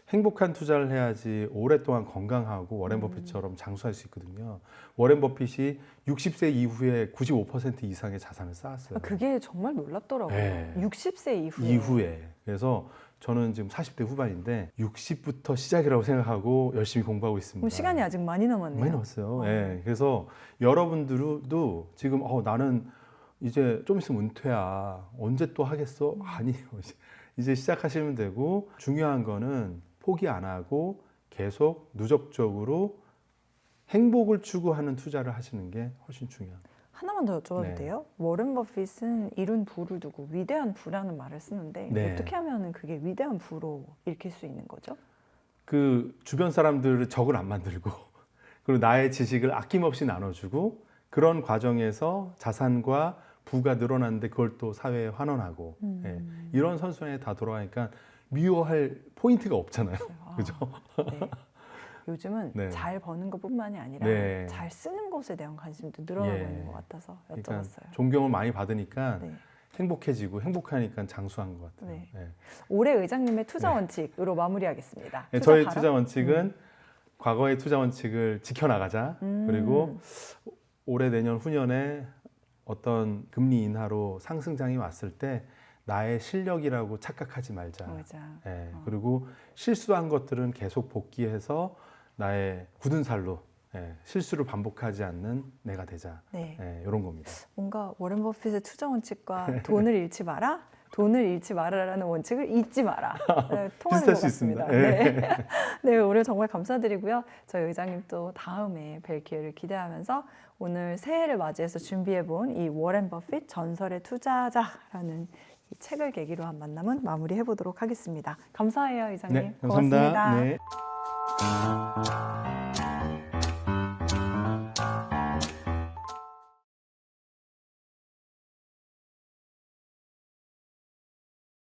행복한 투자를 해야지 오랫동안 건강하고 워렌 버핏처럼 장수할 수 있거든요. 워렌 버핏이 60세 이후에 95% 이상의 자산을 쌓았어요. 그게 정말 놀랍더라고요. 네. 60세 이후에. 이후에. 그래서 저는 지금 40대 후반인데 60부터 시작이라고 생각하고 열심히 공부하고 있습니다. 그럼 시간이 아직 많이 남았네요. 많이 남았어요. 예. 그래서 여러분들도 지금 나는 이제 좀 있으면 은퇴야. 언제 또 하겠어? 아니에요. 이제 시작하시면 되고 중요한 거는 포기 안 하고 계속 누적적으로 행복을 추구하는 투자를 하시는 게 훨씬 중요합니다. 하나만 더 여쭤봐도 네. 돼요? 워런 버핏은 이룬 부를 두고 위대한 부라는 말을 쓰는데 네. 어떻게 하면 그게 위대한 부로 읽힐 수 있는 거죠? 그 주변 사람들을 적을 안 만들고 그리고 나의 지식을 아낌없이 나눠주고 그런 과정에서 자산과 부가 늘어났는데 그걸 또 사회에 환원하고 예, 이런 선순환에 다 돌아가니까 미워할 포인트가 없잖아요. 아, 그죠? 네. 요즘은 네. 잘 버는 것뿐만이 아니라 네. 잘 쓰는 것에 대한 관심도 늘어나고 예. 있는 것 같아서 여쭤봤어요. 그러니까 존경을 많이 받으니까 네. 행복해지고 행복하니까 장수한 것 같아요. 네. 예. 올해 의장님의 투자 네. 원칙으로 마무리하겠습니다. 예, 저희 투자 투자 원칙은 과거의 투자 원칙을 지켜나가자. 그리고 올해 내년 후년에 어떤 금리 인하로 상승장이 왔을 때 나의 실력이라고 착각하지 말자. 맞아. 예, 그리고 실수한 것들은 계속 복귀해서 나의 굳은 살로 실수를 반복하지 않는 내가 되자. 네. 이런 겁니다. 뭔가 워런 버핏의 투자 원칙과 돈을 잃지 마라, 돈을 잃지 마라라는 원칙을 잊지 마라. 네, 통하는 비슷할 것 수 있습니다. 같습니다. 네. 네, 오늘 정말 감사드리고요. 저희 의장님 또 다음에 뵐 기회를 기대하면서 오늘 새해를 맞이해서 준비해본 이 워런 버핏 전설의 투자자라는 이 책을 계기로 한 만남은 마무리해보도록 하겠습니다. 감사해요, 의장님. 네, 감사합니다. 고맙습니다. 네.